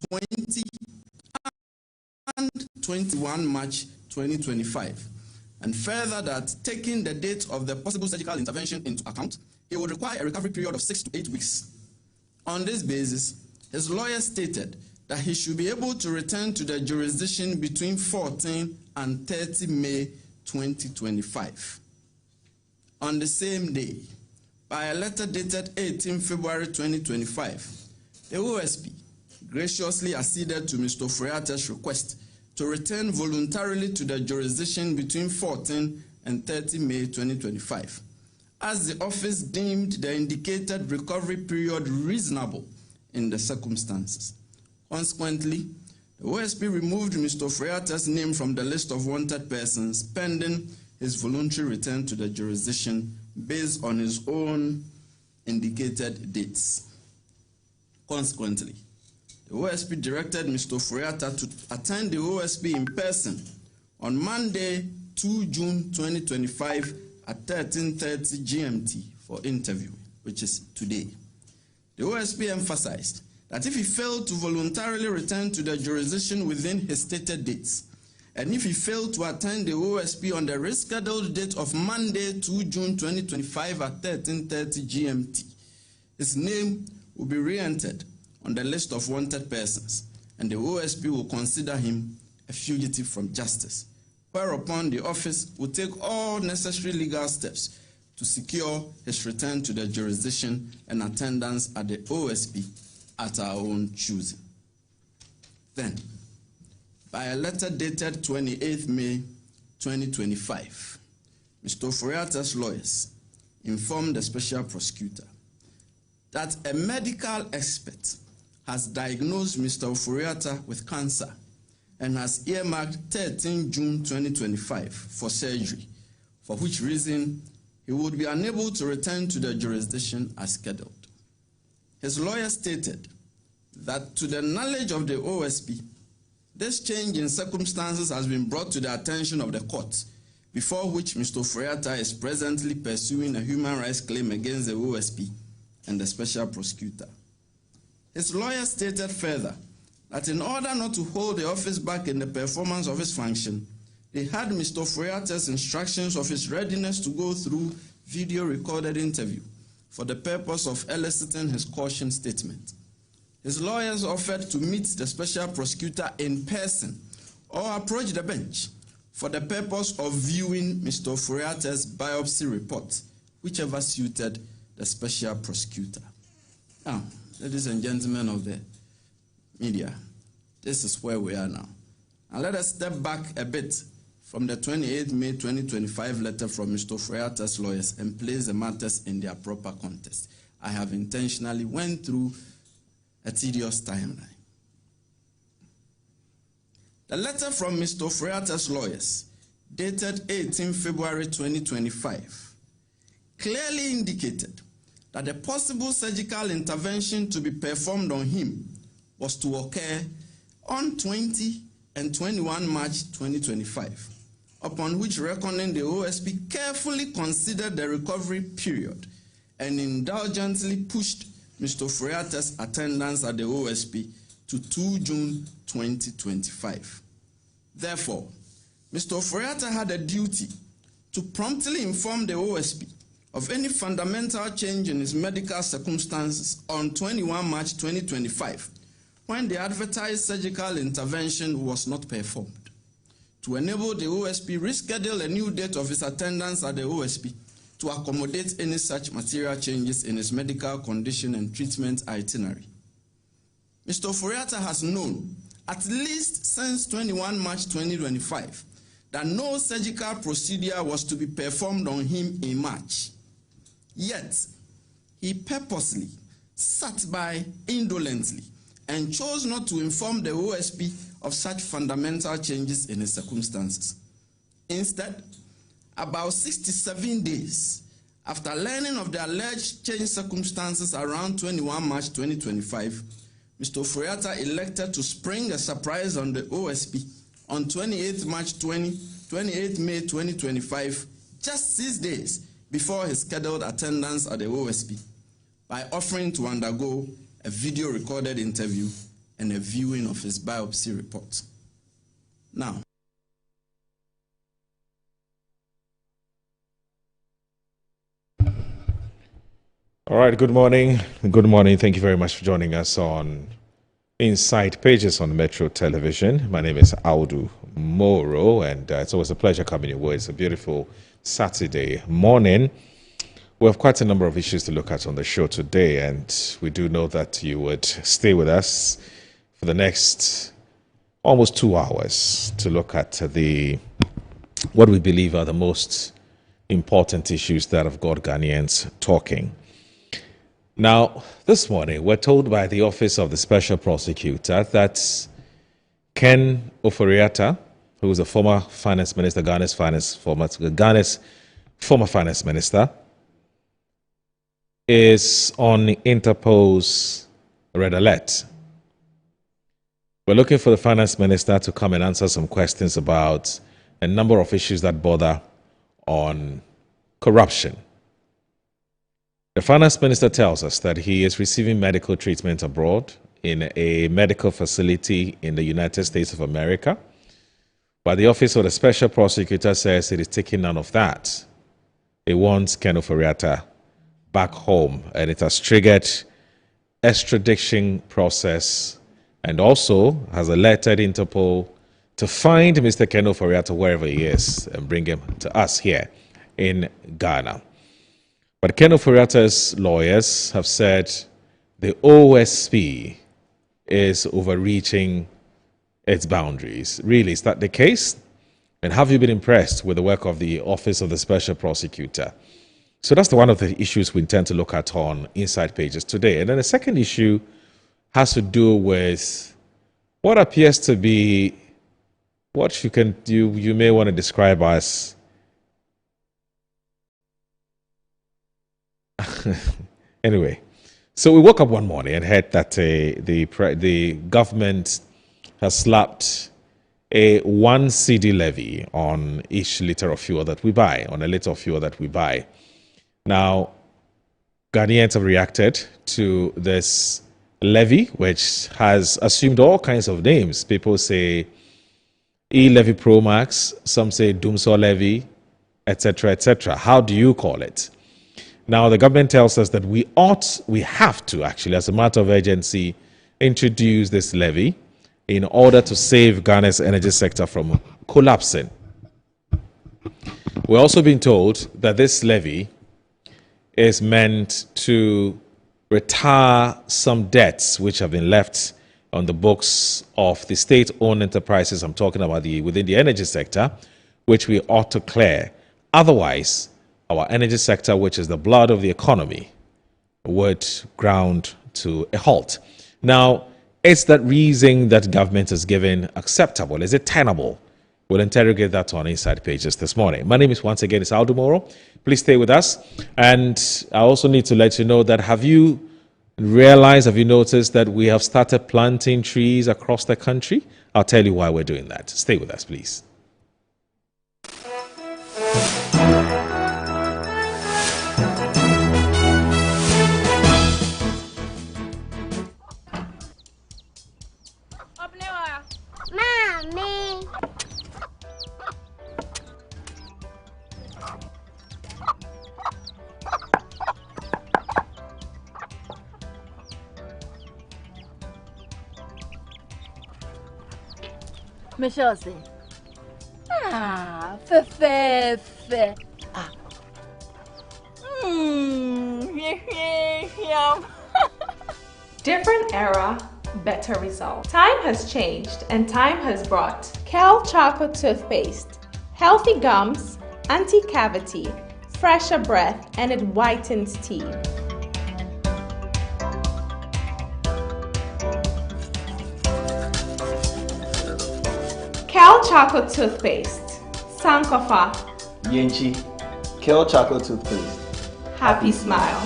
20 and 21 March 2025. And further that, taking the date of the possible surgical intervention into account, he would require a recovery period of 6 to 8 weeks. On this basis, his lawyer stated that he should be able to return to the jurisdiction between 14 and 30 May 2025. On the same day, by a letter dated 18 February 2025, the OSP graciously acceded to Mr. Ofori-Atta's request to return voluntarily to the jurisdiction between 14 and 30 May 2025, as the office deemed the indicated recovery period reasonable in the circumstances. Consequently, the OSP removed Mr. Ofori-Atta's name from the list of wanted persons pending his voluntary return to the jurisdiction based on his own indicated dates. Consequently, the OSP directed Mr. Ofori-Atta to attend the OSP in person on Monday, 2 June 2025 at 13:30 GMT for interview, which is today. The OSP emphasized that if he failed to voluntarily return to the jurisdiction within his stated dates, and if he failed to attend the OSP on the rescheduled date of Monday, 2 June 2025 at 13:30 GMT, his name will be re-entered on the list of wanted persons, and the OSP will consider him a fugitive from justice, whereupon the office will take all necessary legal steps to secure his return to the jurisdiction and attendance at the OSP at our own choosing. Then, by a letter dated 28 May 2025, Mr. Ofori-Atta's lawyers informed the special prosecutor that a medical expert has diagnosed Mr. Ofori-Atta with cancer and has earmarked 13 June 2025 for surgery, for which reason he would be unable to return to the jurisdiction as scheduled. His lawyer stated that to the knowledge of the OSP, this change in circumstances has been brought to the attention of the court, before which Mr. Ofori-Atta is presently pursuing a human rights claim against the OSP and the special prosecutor. His lawyer stated further that in order not to hold the office back in the performance of his function, they had Mr. Ofori-Atta's instructions of his readiness to go through video recorded interview for the purpose of eliciting his caution statement. His lawyers offered to meet the special prosecutor in person or approach the bench for the purpose of viewing Mr. Ofori-Atta's biopsy report, whichever suited the special prosecutor. Now, ladies and gentlemen of the media, this is where we are now. And let us step back a bit from the 28 May 2025 letter from Mr. Ofori-Atta's lawyers and place the matters in their proper context. I have intentionally went through a tedious timeline. The letter from Mr. Ofori-Atta's lawyers, dated 18 February 2025, clearly indicated that the possible surgical intervention to be performed on him was to occur on 20 and 21 March 2025, upon which reckoning the OSP carefully considered the recovery period and indulgently pushed Mr. Ofori-Atta's attendance at the OSP to 2 June 2025. Therefore, Mr. Ofori-Atta had a duty to promptly inform the OSP of any fundamental change in his medical circumstances on 21 March 2025, when the advertised surgical intervention was not performed, to enable the OSP reschedule a new date of his attendance at the OSP to accommodate any such material changes in his medical condition and treatment itinerary. Mr. Ofori-Atta has known, at least since 21 March 2025, that no surgical procedure was to be performed on him in March. Yet, he purposely sat by indolently and chose not to inform the OSP of such fundamental changes in his circumstances. Instead, about 67 days after learning of the alleged changed circumstances around 21 March 2025, Mr. Ofori-Atta elected to spring a surprise on the OSP on 28 May 2025, just 6 days before his scheduled attendance at the OSP, by offering to undergo a video recorded interview and a viewing of his biopsy report. Now, all right, good morning. Good morning. Thank you very much for joining us on Inside Pages on Metro Television. My name is Audu Moro, and it's always a pleasure coming your way. It's a beautiful Saturday morning. We have quite a number of issues to look at on the show today, and we do know that you would stay with us for the next almost 2 hours to look at what we believe are the most important issues that have got Ghanaians talking. Now, this morning, we're told by the Office of the Special Prosecutor that Ken Ofori-Atta, who is a former finance minister, Ghana's former finance minister, is on Interpol's red alert. We're looking for the finance minister to come and answer some questions about a number of issues that border on corruption. The finance minister tells us that he is receiving medical treatment abroad in a medical facility in the United States of America. But the Office of the Special Prosecutor says it is taking none of that. It wants Ken Ofori-Atta back home, and it has triggered extradition process and also has alerted Interpol to find Mr. Ken Ofori-Atta wherever he is and bring him to us here in Ghana. But Ken Ofori-Atta's lawyers have said the OSP is overreaching its boundaries. Really, is that the case? And have you been impressed with the work of the Office of the Special Prosecutor? So that's one of the issues we intend to look at on Inside Pages today. And then the second issue has to do with what appears to be what you may want to describe as anyway. So we woke up one morning and heard that the government has slapped a 1 cedi levy on each liter of fuel that we buy, on a liter of fuel that we buy. Now, Ghanaians have reacted to this levy, which has assumed all kinds of names. People say E-Levy Pro Max, some say Doomsaw Levy, etc., etc. How do you call it? Now, the government tells us that we have to actually, as a matter of urgency, introduce this levy in order to save Ghana's energy sector from collapsing. We're also being told that this levy is meant to retire some debts which have been left on the books of the state-owned enterprises. I'm talking about within the energy sector, which we ought to clear. Otherwise, our energy sector, which is the blood of the economy, would ground to a halt. Now, is that reason that government has given acceptable? Is it tenable? We'll interrogate that on Inside Pages this morning. My name is once again Audu Moro. Please stay with us. And I also need to let you know that have you noticed that we have started planting trees across the country? I'll tell you why we're doing that. Stay with us, please. Michelle say, fe. Yum. Different era, better result. Time has changed and time has brought Kel Chocolate Toothpaste, healthy gums, anti-cavity, fresher breath, and it whitens teeth. Kel Chocolate Toothpaste, Sankofa. Yenchi, Kel Chocolate Toothpaste. Happy smile.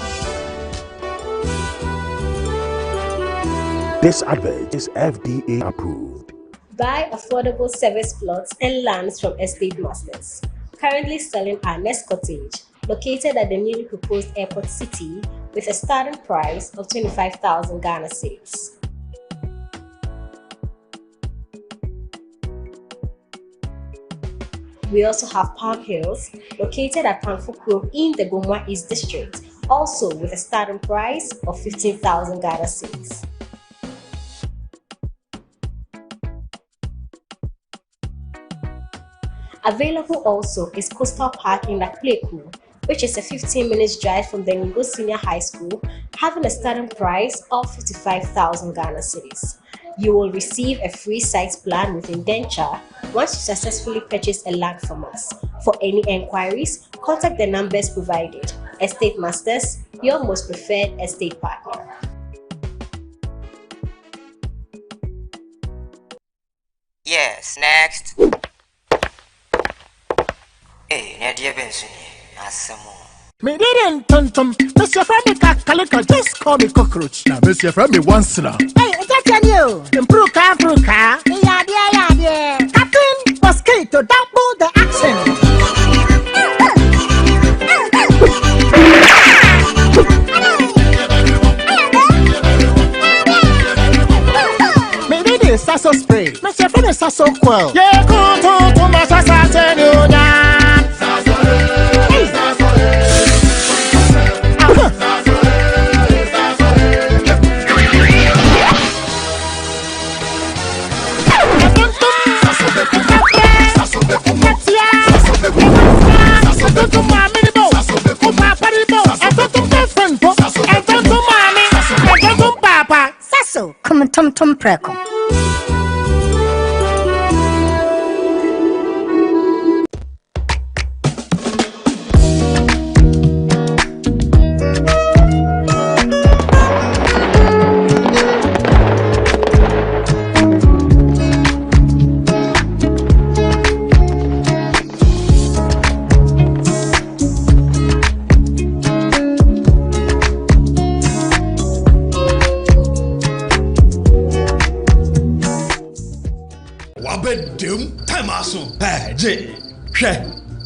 This advert is FDA approved. Buy affordable service plots and lands from estate masters. Currently selling our next cottage, located at the newly proposed airport city, with a starting price of 25,000 Ghana cedis. We also have Palm Hills, located at Panfukuro in the Gomwa East District, also with a starting price of 15,000 Ghana cedis. Available also is Coastal Park in Lakpleku, which is a 15 minutes drive from the Nigo Senior High School, having a starting price of 55,000 Ghana cedis. You will receive a free site plan with indenture once you successfully purchase a land from us. For any enquiries, contact the numbers provided. Estate Masters, your most preferred estate partner. Yes, next. Hey, Nadia Benson, Asamo. Me didn't tum. Mr. Friendly Calico, just call me cockroach. Now, Mr. Friendly once now. Hey, that's you. Improve car. Yeah. Captain was key to double the action. Maybe this Sasso spray. Mr. Friendly Sasso quell. Yeah, go to my Sasso. Come tum preko.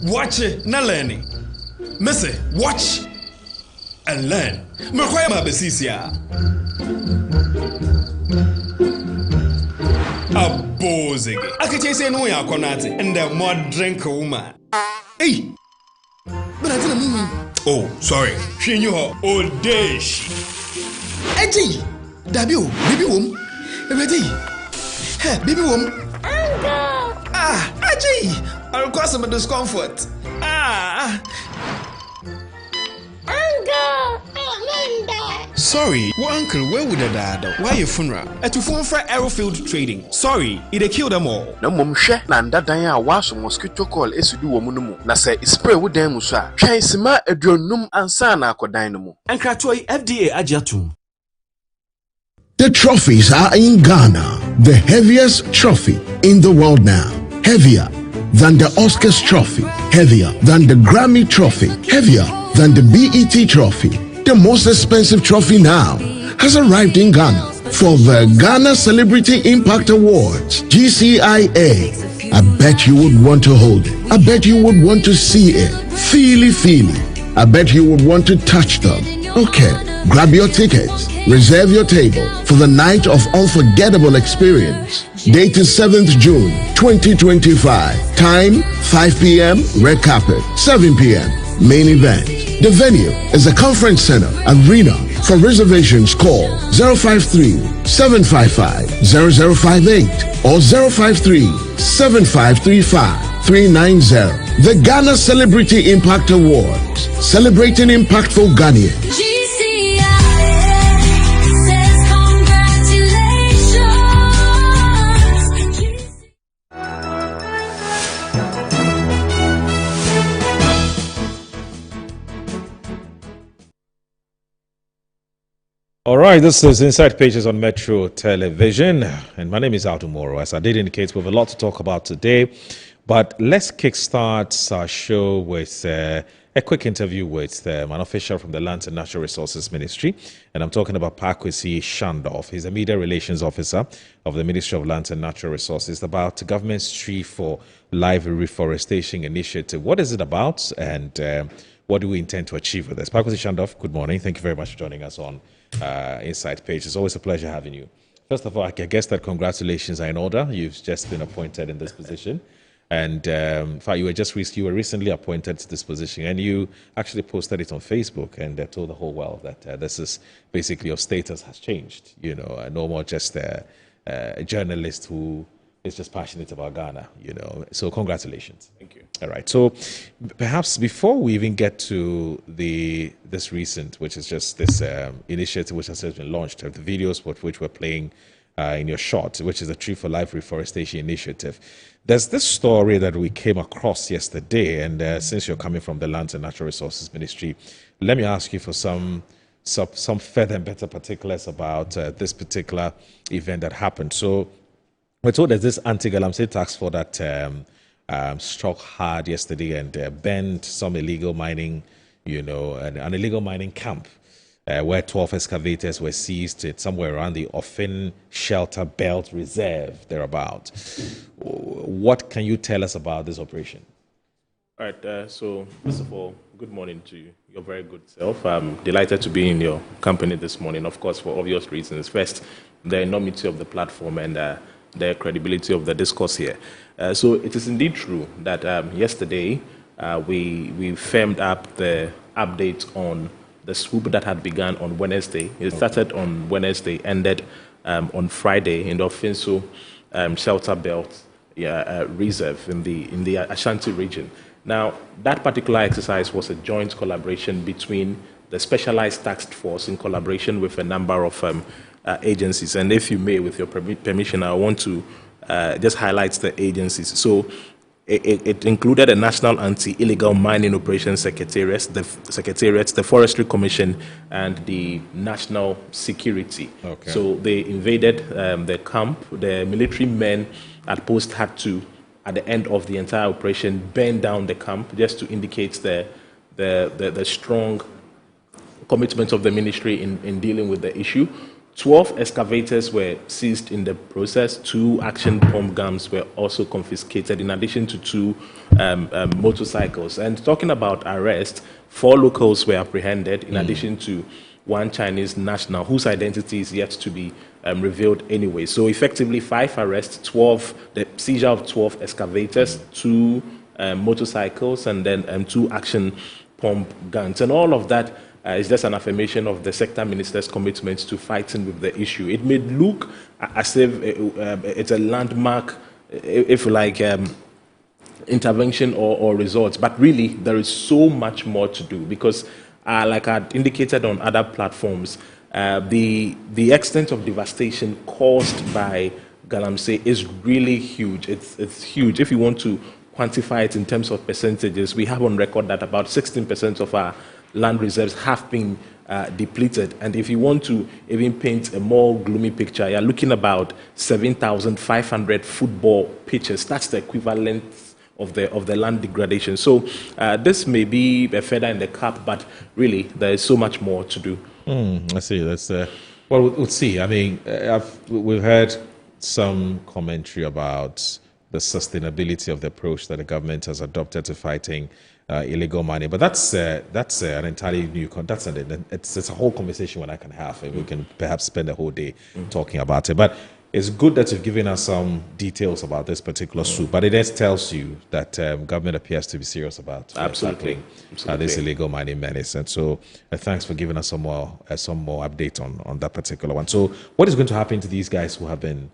Watch it, na learning. Missy, watch and learn. Mekwaya ma besisia. Abozege. Akache say no ya konate and the more drink woman. Hey. But I didn't move. Oh, sorry. She knew her old dish. Eji. Dabio, baby wom. Ready. Hey, baby wom. Ah, Aji. I'll cause some discomfort. Sorry, uncle, where would the dad? Why your funeral? At your phone for Aerofield Trading. Sorry, it killed them all. No mum share Nanda Daya was mosquito call Esudu Womunumu. Na say spray with them musa. Chaisima edronum and sana ko dynamo. And Kratoi FDA Ajatum. The trophies are in Ghana, the heaviest trophy in the world now. Heavier than the Oscars trophy, heavier than the Grammy trophy, heavier than the BET trophy. The most expensive trophy now has arrived in Ghana for the Ghana Celebrity Impact Awards, GCIA. I bet you would want to hold it. I bet you would want to see it. Feely. I bet you would want to touch them. Okay, grab your tickets. Reserve your table for the night of unforgettable experience. Date is 7th June 2025. Time 5 p.m. Red carpet. 7 p.m. Main event. The venue is the Conference Center Arena. For reservations, call 053-755-0058 or 053-7535-390. The Ghana Celebrity Impact Awards, celebrating impactful Ghanaians. All right, this is Inside Pages on Metro Television, and my name is Aldo Moro. As I did indicate, we have a lot to talk about today, but let's kickstart our show with a quick interview with an official from the Lands and Natural Resources Ministry, and I'm talking about Pakwesi Shandorf. He's a media relations officer of the Ministry of Lands and Natural Resources, about the government's Tree for Life Reforestation initiative. What is it about, and what do we intend to achieve with this? Pakwesi Shandorf, good morning. Thank you very much for joining us on Inside Page. It's always a pleasure having you. First of all, I guess that congratulations are in order. You've just been appointed in this position. And in fact, you were recently appointed to this position, and you actually posted it on Facebook and told the whole world that this is basically your status has changed. No more just a journalist who is just passionate about Ghana. So congratulations. Thank you. All right. So perhaps before we even get to this recent, which is just this initiative which has just been launched, the videos which we're playing in your short, which is the Tree for Life Reforestation Initiative. There's this story that we came across yesterday, and since you're coming from the Lands and Natural Resources Ministry, let me ask you for some further and better particulars about this particular event that happened. So we're told there's this anti-galamsey task force that struck hard yesterday and banned some illegal mining, an illegal mining camp. Where 12 excavators were seized somewhere around the Offin Shelter Belt Reserve, thereabout. What can you tell us about this operation? All right, so first of all, good morning to your very good self. I'm delighted to be in your company this morning, of course, for obvious reasons. First, the enormity of the platform and the credibility of the discourse here. So it is indeed true that yesterday we firmed up the update on the swoop that had begun on Wednesday. It started on Wednesday, ended on Friday in the Ofinso Shelter Belt Reserve in the Ashanti region. Now, that particular exercise was a joint collaboration between the Specialized Task Force in collaboration with a number of agencies. And if you may, with your permission, I want to just highlight the agencies. So it included the National Anti-Illegal Mining Operations Secretariat, the Forestry Commission, and the National Security. Okay. So they invaded the camp. The military men at post had to, at the end of the entire operation, burn down the camp just to indicate the strong commitment of the ministry in dealing with the issue. 12 excavators were seized in the process. 2 action pump guns were also confiscated, in addition to 2 motorcycles. And talking about arrest, 4 locals were apprehended, in addition to 1 Chinese national, whose identity is yet to be revealed anyway. So effectively, 5 arrests, the seizure of 12 excavators, 2 motorcycles, and then 2 action pump guns. And all of that is just an affirmation of the sector minister's commitment to fighting with the issue. It may look as if it's a landmark, if you like, intervention or results, but really there is so much more to do because, like I indicated on other platforms, the extent of devastation caused by galamsey is really huge. It's huge. If you want to quantify it in terms of percentages, we have on record that about 16% of our land reserves have been depleted. And if you want to even paint a more gloomy picture, you're looking about 7,500 football pitches. That's the equivalent of the land degradation. So this may be a feather in the cap, but really there is so much more to do. I see. That's well, we'll see. I mean, we've heard some commentary about the sustainability of the approach that the government has adopted to fighting illegal mining, but that's an entirely new. It's a whole conversation one I can have, and we can perhaps spend the whole day talking about it. But it's good that you've given us some details about this particular swoop. But it just tells you that government appears to be serious about tackling this illegal mining menace. And so, thanks for giving us some more update on that particular one. So, what is going to happen to these guys who have been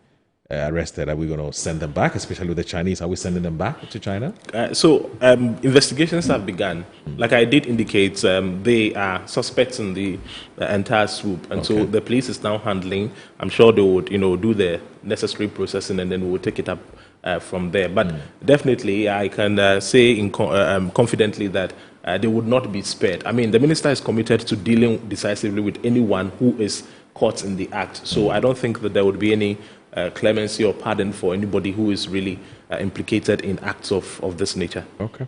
arrested? Are we going to send them back, especially with the Chinese? Are we sending them back to China? Investigations have begun. Like I did indicate, they are suspects in the entire swoop, and so the police is now handling. I'm sure they would, do the necessary processing, and then we will take it up from there. But definitely, I can say confidently that they would not be spared. I mean, the minister is committed to dealing decisively with anyone who is caught in the act. So I don't think that there would be any clemency or pardon for anybody who is really implicated in acts of this nature. Okay.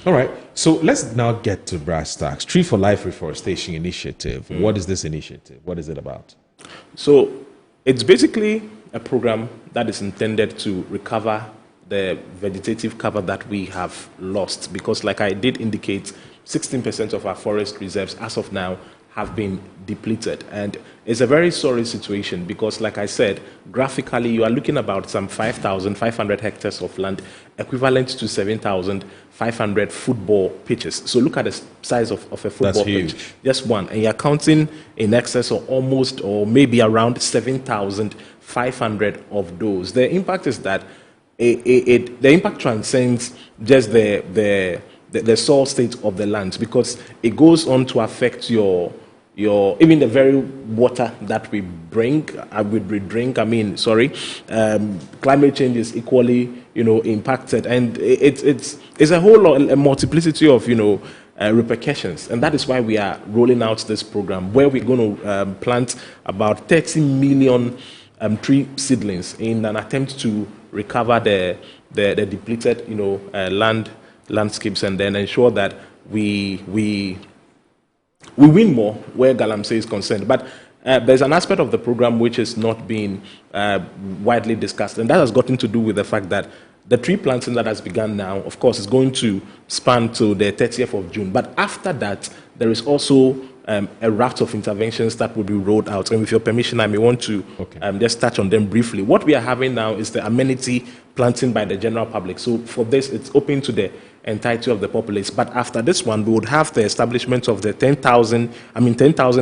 All right. So let's now get to brass tacks. Tree for Life Reforestation Initiative. What is this initiative? What is it about? So it's basically a program that is intended to recover the vegetative cover that we have lost, because like I did indicate, 16% of our forest reserves as of now have been depleted. And it's a very sorry situation because, like I said, graphically, you are looking about some 5,500 hectares of land, equivalent to 7,500 football pitches. So look at the size of a football pitch. Just one. And you're counting in excess of almost or maybe around 7,500 of those. The impact is that the impact transcends just the soil state of the land, because it goes on to affect your even the very water that we drink. Climate change is equally impacted, and it's a whole lot, a multiplicity of repercussions, and that is why we are rolling out this program where we're going to plant about 30 million tree seedlings in an attempt to recover the depleted landscapes, and then ensure that we win more where Galamsey is concerned. But there's an aspect of the program which is not being widely discussed, and that has gotten to do with the fact that the tree planting that has begun now, of course, is going to span to the 30th of June. But after that, there is also a raft of interventions that will be rolled out. And with your permission, I may want to just touch on them briefly. What we are having now is the amenity planting by the general public. So for this, it's open to the entirety of the populace. But after this one, we would have the establishment of the 10,000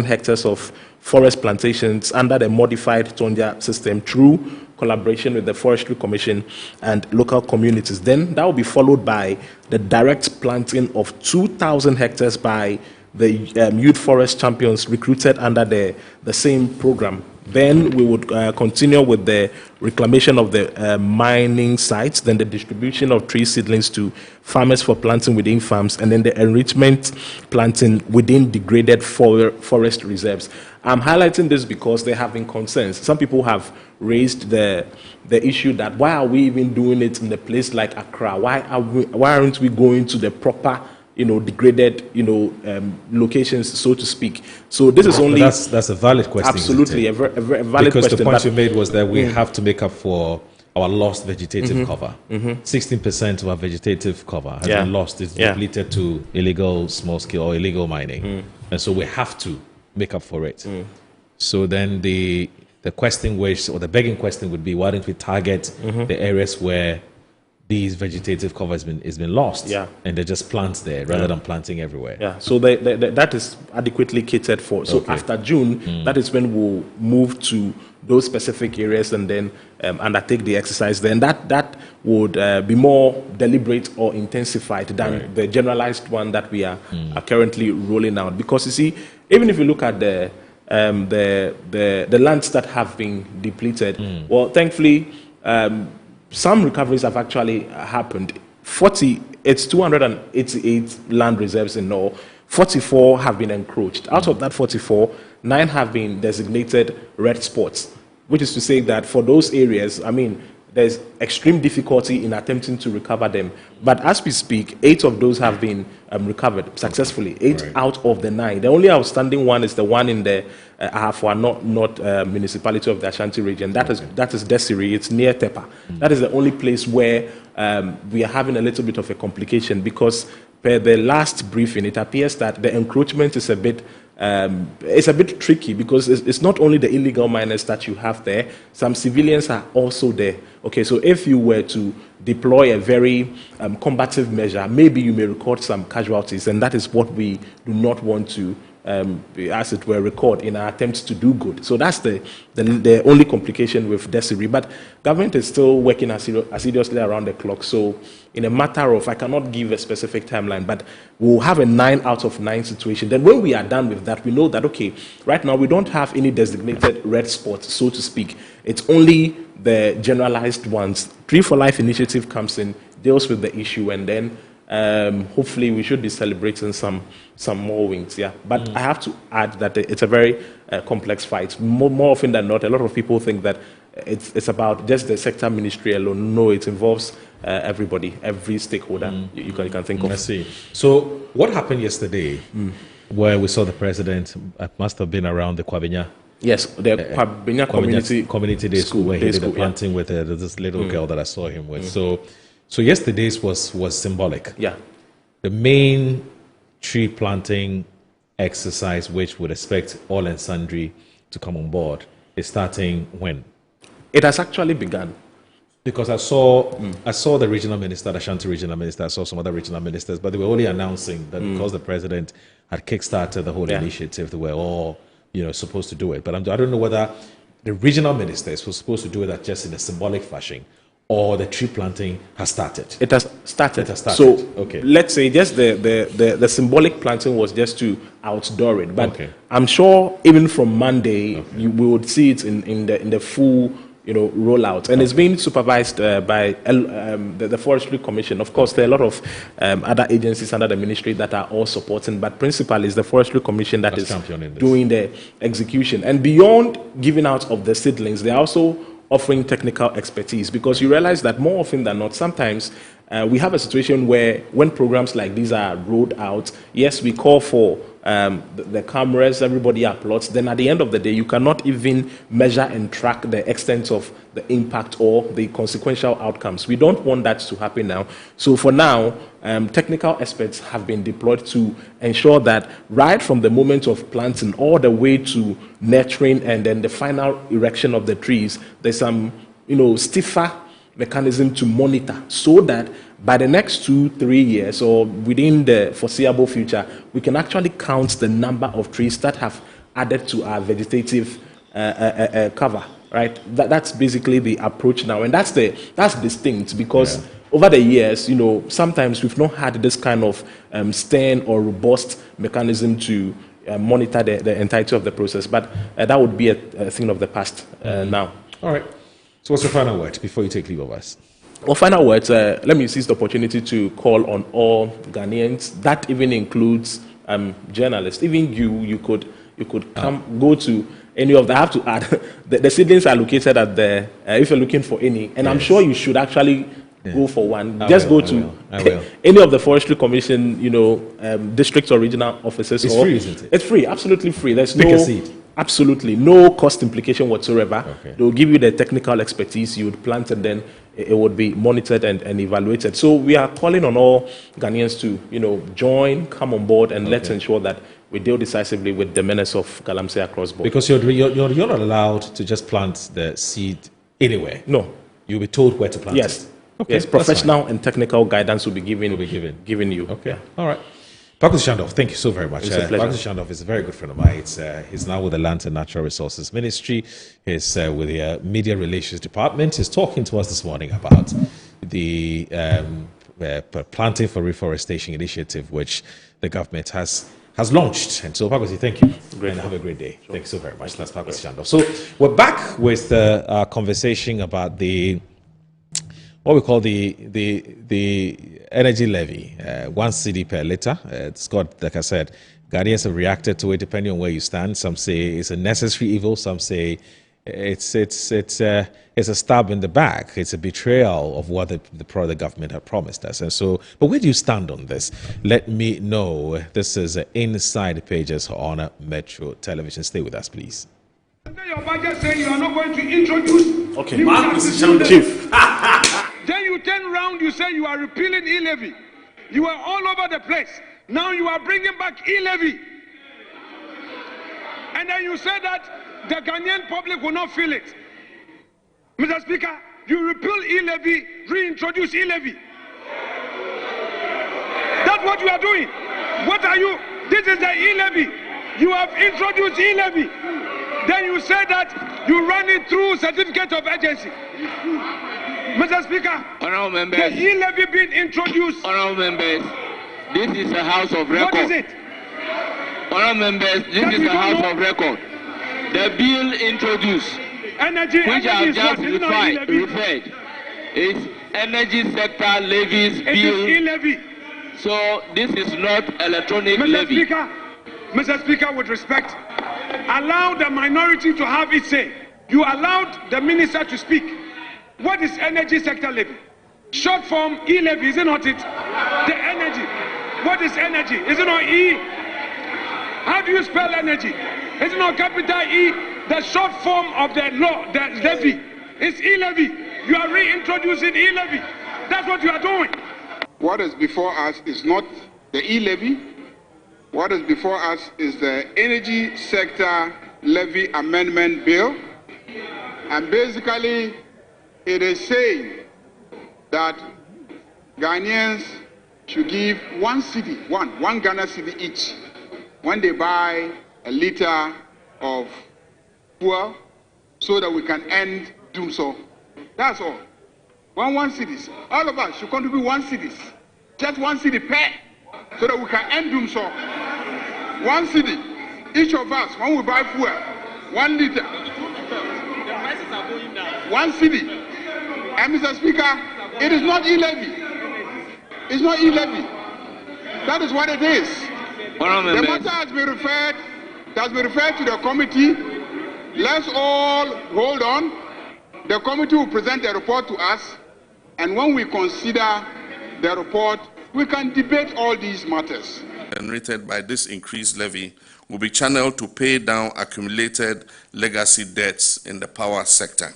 hectares of forest plantations under the modified Tonja system through collaboration with the Forestry Commission and local communities. Then that will be followed by the direct planting of 2,000 hectares by the youth forest champions recruited under the same program. Then we would continue with the reclamation of the mining sites, then the distribution of tree seedlings to farmers for planting within farms, and then the enrichment planting within degraded forest reserves. I'm highlighting this because there have been concerns. Some people have raised the issue that why are we even doing it in a place like Accra? Why aren't we going to the proper degraded, locations, so to speak? So this is only... That's a valid question. Absolutely, a very valid because question. Because the point you made was that we have to make up for our lost vegetative cover. 16% of our vegetative cover has been lost. It's depleted to illegal small-scale or illegal mining. And so we have to make up for it. So then the question or the begging question would be, why don't we target the areas where these vegetative cover has been lost, and they just plant there rather than planting everywhere. So that is adequately catered for. So after June, that is when we'll move to those specific areas and then undertake the exercise. Then that would be more deliberate or intensified than the generalized one that we are currently rolling out. Because you see, even if you look at the lands that have been depleted, well, thankfully, some recoveries have actually happened. It's 288 land reserves in all. 44 have been encroached. Out of that 44, 9 have been designated red spots, which is to say that for those areas, there's extreme difficulty in attempting to recover them. But as we speak, 8 of those have been recovered successfully. 8 out of the 9. The only outstanding one is the one in the Ahafua, not municipality of the Ashanti region. That is Desiree. It's near Tepa. That is the only place where we are having a little bit of a complication, because per the last briefing, it appears that the encroachment is a bit tricky, because it's not only the illegal miners that you have there. Some civilians are also there. Okay, so if you were to deploy a very combative measure, maybe you may record some casualties, and that is what we do not want to, as it were, record in our attempts to do good. So that's the only complication with Desiree. But government is still working assiduously around the clock. So in a matter of, I cannot give a specific timeline, but we'll have a 9 out of 9 situation. Then when we are done with that, we know that, okay, right now we don't have any designated red spots, so to speak. It's only the generalized ones. Tree for Life initiative comes in, deals with the issue, and then hopefully we should be celebrating some more wins. But I have to add that it's a very complex fight. More often than not, a lot of people think that it's about just the sector ministry alone. No, it involves everybody, every stakeholder you can think of. I see. So what happened yesterday where we saw the president? Must have been around the Kwabenya. Yes, the Kwabenya Community Day School, where he did the planting with this little girl that I saw him with. So yesterday's was symbolic. Yeah. The main tree planting exercise, which would expect all and sundry to come on board, is starting when? It has actually begun. Because I saw the regional minister, the Ashanti regional minister, I saw some other regional ministers, but they were only announcing that because the president had kickstarted the whole initiative, they were all, supposed to do it. But I don't know whether the regional ministers were supposed to do it just in a symbolic fashion, or the tree planting has started. It has started. So, okay. Let's say just the symbolic planting was just to outdoor it. But I'm sure even from Monday, we would see it in the full rollout, and it's being supervised by the Forestry Commission. Of course, there are a lot of other agencies under the ministry that are all supporting, but principally is the Forestry Commission that is doing the execution. And beyond giving out of the seedlings, they are also offering technical expertise, because you realize that more often than not, sometimes we have a situation where when programs like these are rolled out, yes, we call for the cameras, everybody applauds. Then at the end of the day, you cannot even measure and track the extent of the impact or the consequential outcomes. We don't want that to happen now. So for now, technical experts have been deployed to ensure that right from the moment of planting all the way to nurturing and then the final erection of the trees, there's some stiffer mechanism to monitor, so that by the next 2-3 years or within the foreseeable future, we can actually count the number of trees that have added to our vegetative cover. Right? That's basically the approach now, and that's distinct, because over the years, sometimes we've not had this kind of stern or robust mechanism to monitor the entirety of the process. But that would be a thing of the past now. All right. So what's your final word before you take leave of us? Well, final words, let me seize the opportunity to call on all Ghanaians. That even includes journalists. Even you could come, go to any of them. I have to add, the seedlings are located at the, if you're looking for any, and I'm sure you should actually go for one. I will. Any of the Forestry Commission, district or regional offices. It's free, isn't it? It's free, absolutely free. There's Pick a seed. Absolutely no cost implication whatsoever. They'll give you the technical expertise. You would plant, and then it would be monitored and evaluated. So we are calling on all Ghanaians to join, come on board, and let's ensure that we deal decisively with the menace of Galamsey across board. Because you're not allowed to just plant the seed anywhere. No. You'll be told where to plant it. Okay, yes, professional and technical guidance will be given you. Okay. All right. Pakus Shandov, thank you so very much. Pakus Shandov is a very good friend of mine. He's now with the Land and Natural Resources Ministry. He's with the Media Relations Department. He's talking to us this morning about the Planting for Reforestation initiative, which the government has launched. And so, Pakus, thank you. And have a great day. Sure. Thank you so very much. That's Pakus Shandov. So we're back with our conversation about what we call the energy levy, 1 cedi per litre. It's got, like I said, Ghanaians have reacted to it depending on where you stand. Some say it's a necessary evil. Some say it's a stab in the back. It's a betrayal of what the government had promised us. And so, but where do you stand on this? Let me know. This is Inside Pages on Metro Television. Stay with us, please. Your budget saying you are not going to introduce. Okay, Chief. Then you turn around, you say you are repealing e-levy. You are all over the place. Now you are bringing back e-levy. And then you say that the Ghanaian public will not feel it. Mr. Speaker, you repeal e-levy, reintroduce e-levy. That's what you are doing. What are you? This is the e-levy. You have introduced e-levy. Then you say that you run it through certificate of agency. Mr. Speaker, honorable members, the e-levy being introduced. Honorable members, this is a house of record. What is it? Honorable members, this is a house of record. The bill introduced, which I have just referred, is energy sector levies bill. It is e-levy. So this is not electronic levy. Mr. Speaker, with respect, allow the minority to have its say. You allowed the minister to speak. What is energy sector levy? Short form e-levy, is it not it? The energy. What is energy? Is it not E? How do you spell energy? Is it not capital E? The short form of the law, the levy, is e-levy. You are reintroducing e-levy. That's what you are doing. What is before us is not the e-levy, What is before us is the Energy Sector Levy Amendment Bill. And basically, it is saying that Ghanaians should give one Ghana cedi each when they buy a liter of fuel so that we can end doom so. That's all. One cedis. All of us should contribute 1 cedis. Just 1 cedi per, so that we can end doom so. 1 cedi. Each of us, when we buy fuel, 1 liter. The prices are going down. 1 cedi. And Mr. Speaker, it is not e-levy. It's not e-levy. That is what it is. The matter has been referred to the committee. Let's all hold on. The committee will present a report to us, and when we consider the report, we can debate all these matters. Generated by this increased levy will be channeled to pay down accumulated legacy debts in the power sector.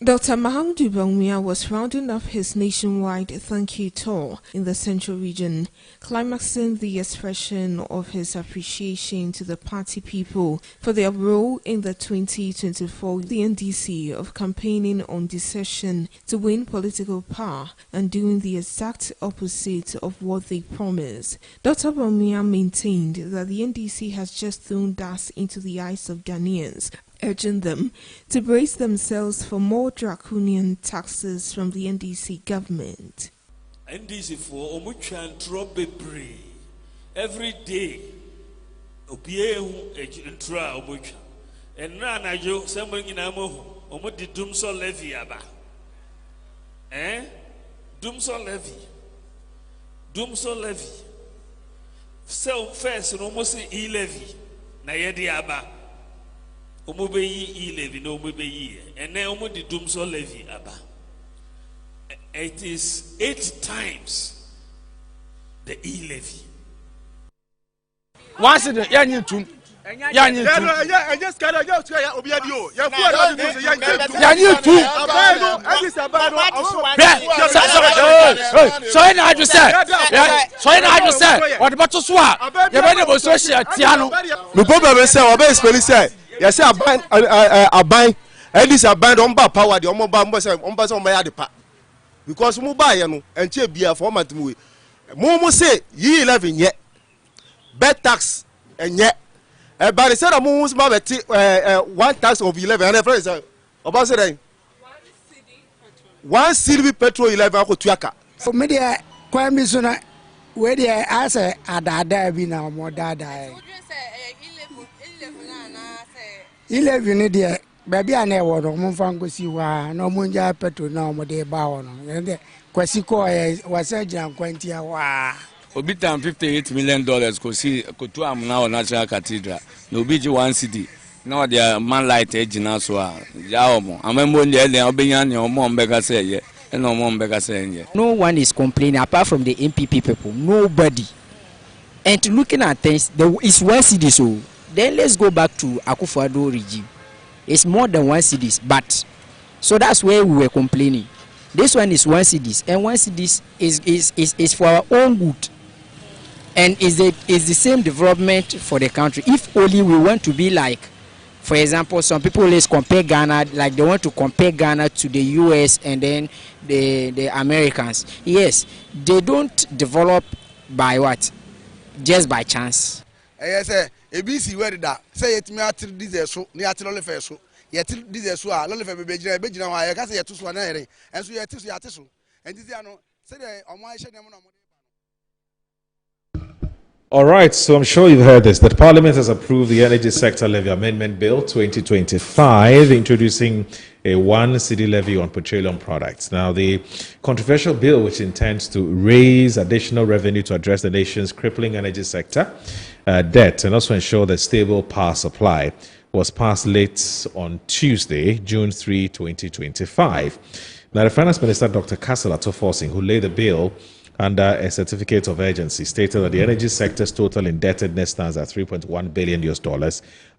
Dr. Mahamudu Bawumia was rounding up his nationwide thank you tour in the central region, climaxing the expression of his appreciation to the party people for their role in the 2024 NDC of campaigning on deception to win political power and doing the exact opposite of what they promised. Dr. Bawumia maintained that the NDC has just thrown dust into the eyes of Ghanaians, urging them to brace themselves for more draconian taxes from the NDC government. NDC for Omuchan Trobebre every day. Obie intra Omuchan. And Rana Jo, somebody in Amo, Omudi Dumso levy aba. Dumso levy. Dumso levy. So first, almost e levy. Nayedi aba. Omubeyi e-levy no omubeyi and then omudi dumso levy aba. It is 8 times the e-levy. Once the yanyu tum. Yanyu tum. I just can't obiadio. Yanyu tum. So I just said. So I just said. What about to swap? You better go social tiano. No problem say obey spell say. Yes, I bind, and this I bind on power, the Omba pa. Because Mubayano and Chebia format movie. Momo say ye 11 yet. Bed tax and yet. But the said a moon's 1 tax of 11 and a friend about saying 1 cedi petrol 11 Tuaka. So, media, Kwame Suna, where the answer at that be now more dada. 11 there, baby, I never want to fango see why no munja petrol no more de bow. And the Quasico was a jam 20 hour. Obitan $58 million could to am now National Cathedral. No BG 1 city. Now they are man light edge in us. Yaomo. I remember the Albanian or Mom Becca say, and no Mom Becca saying. No one is complaining apart from the MPP people. Nobody. And looking at things, there is 1 city so. Then let's go back to Akufo-Addo regime. It's more than 1 cedis, but so that's where we were complaining. This one is 1 cedis, and 1 cedis is for our own good, and is the same development for the country. If only we want to be like, for example, some people always compare Ghana, like they want to compare Ghana to the US and then the Americans. Yes, they don't develop by what? Just by chance. Yes, sir. ABC where that say it me atri diesel so ni atri lole fe so yet diesel so a lole fe be gina wa ya ka say yeto so na ere enso yete so yate so enti dia no say the omo ahye dem no. All right, so I'm sure you've heard this, that Parliament has approved the Energy Sector Levy Amendment Bill 2025, introducing a 1 cedi levy on petroleum products. Now, the controversial bill, which intends to raise additional revenue to address the nation's crippling energy sector debt and also ensure the stable power supply, was passed late on Tuesday, June 3, 2025. Now, the Finance Minister, Dr. Kasala Toforsing, who laid the bill under a certificate of urgency, stated that the energy sector's total indebtedness stands at $3.1 billion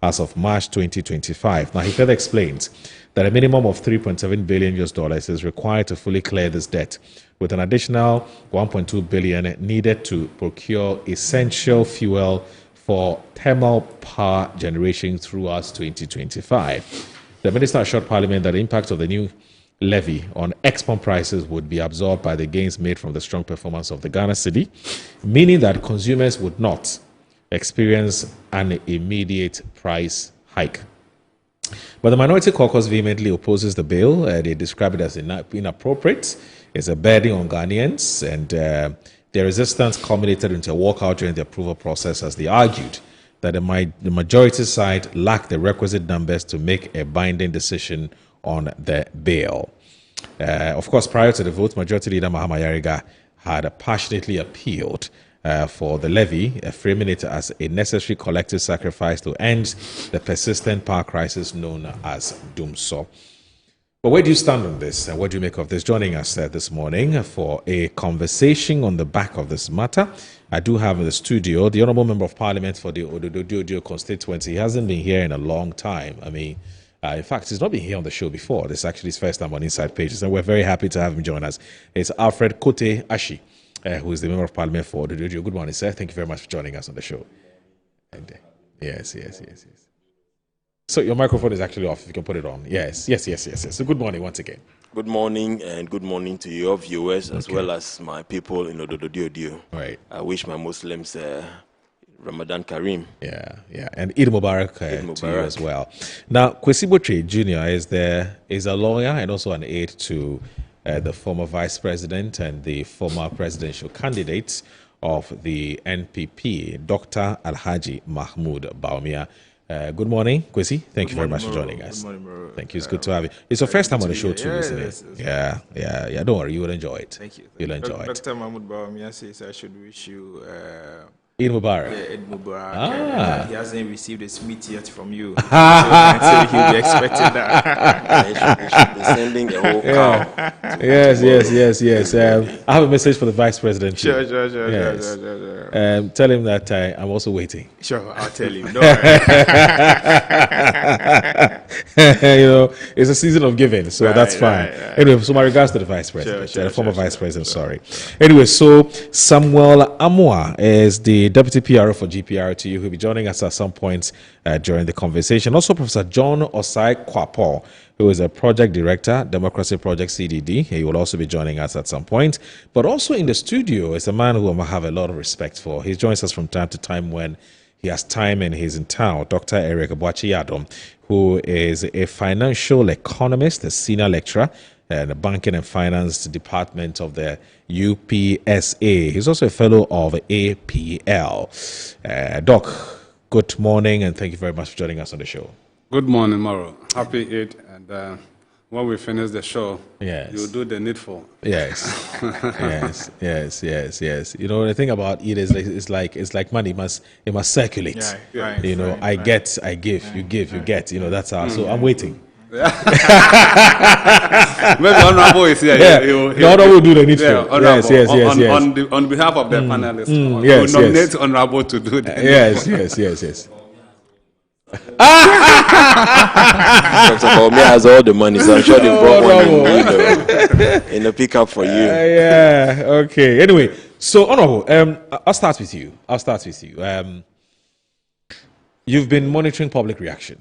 as of March 2025. Now, he further explains that a minimum of $3.7 billion is required to fully clear this debt, with an additional $1.2 billion needed to procure essential fuel for thermal power generation throughout 2025. The minister assured Parliament that the impact of the new levy on export prices would be absorbed by the gains made from the strong performance of the Ghana cedi, meaning that consumers would not experience an immediate price hike. But the minority caucus vehemently opposes the bill. They describe it as inappropriate. It's a burden on Ghanaians, and their resistance culminated into a walkout during the approval process as they argued that the majority side lacked the requisite numbers to make a binding decision on the bill. Of course, prior to the vote, Majority Leader Mahama Yariga had passionately appealed for the levy, framing it as a necessary collective sacrifice to end the persistent power crisis known as Doomso. But where do you stand on this, and what do you make of this? Joining us this morning for a conversation on the back of this matter, I do have in the studio the Honourable Member of Parliament for the Ododo constituency. He hasn't been here in a long time. I mean, in fact, he's not been here on the show before. This is actually his first time on Inside Pages, and we're very happy to have him join us. It's Alfred Kote Ashi, who is the Member of Parliament for Ododo. Good morning, sir. Thank you very much for joining us on the show. And, yes. So your microphone is actually off. If you can put it on. Yes. So good morning once again. Good morning, and good morning to your viewers as well as my people in Ododo. Right. I wish my Muslims Ramadan Kareem. Yeah. And Eid Mubarak, to you as well. Now, Kwesi Botry Jr. is a lawyer and also an aide to the former vice president and the former presidential candidate of the NPP, Dr. Alhaji Mahmoud Bawumia. Good morning, Kwesi. Thank you very much for joining us. Good morning, bro. Thank you. It's good to have you. It's your first time on the show too, isn't it? Yes. Yeah. Don't worry, you will enjoy it. Thank you. You'll enjoy it. Dr. Mahmoud Bawumia says I should wish you Eid Mubarak. Yeah, Eid Mubarak. Ah. He hasn't received a meat yet from you. So he'll be expecting that. He should be sending a whole cow. Yes. I have a message for the vice president. Sure. Tell him that I'm also waiting. Sure, I'll tell him. No it's a season of giving, so that's fine. Right. Anyway, so my regards to the vice president, the former vice president, sorry. Anyway, so Samuel Amwa is the Deputy PRO for GPRTU, who will be joining us at some point during the conversation. Also, Professor John Osai Kwapo, who is a project director, Democracy Project CDD. He will also be joining us at some point. But also in the studio is a man who I have a lot of respect for. He joins us from time to time when he has time and he's in town. Dr. Eric Abuachi-Adom, who is a financial economist, a senior lecturer in the Banking and Finance Department of the UPSA. He's also a fellow of APL. Doc, good morning, and thank you very much for joining us on the show. Good morning, Maro. Happy Eid, and when we finish the show, you'll do the needful. Yes. You know, the thing about Eid is it's like money. It must circulate. Right, I get, I give, you give, you get. You know, that's how. So I'm waiting. Maybe Honorable is here. The Honorable will do the needful. Yes. On behalf of the panelists, we'll nominate Honorable to do that. Yes. Dr. Bawumia has all the money, so I'm sure they brought one in the pickup for you. Okay. Anyway, so Honorable, I'll start with you. You've been monitoring public reaction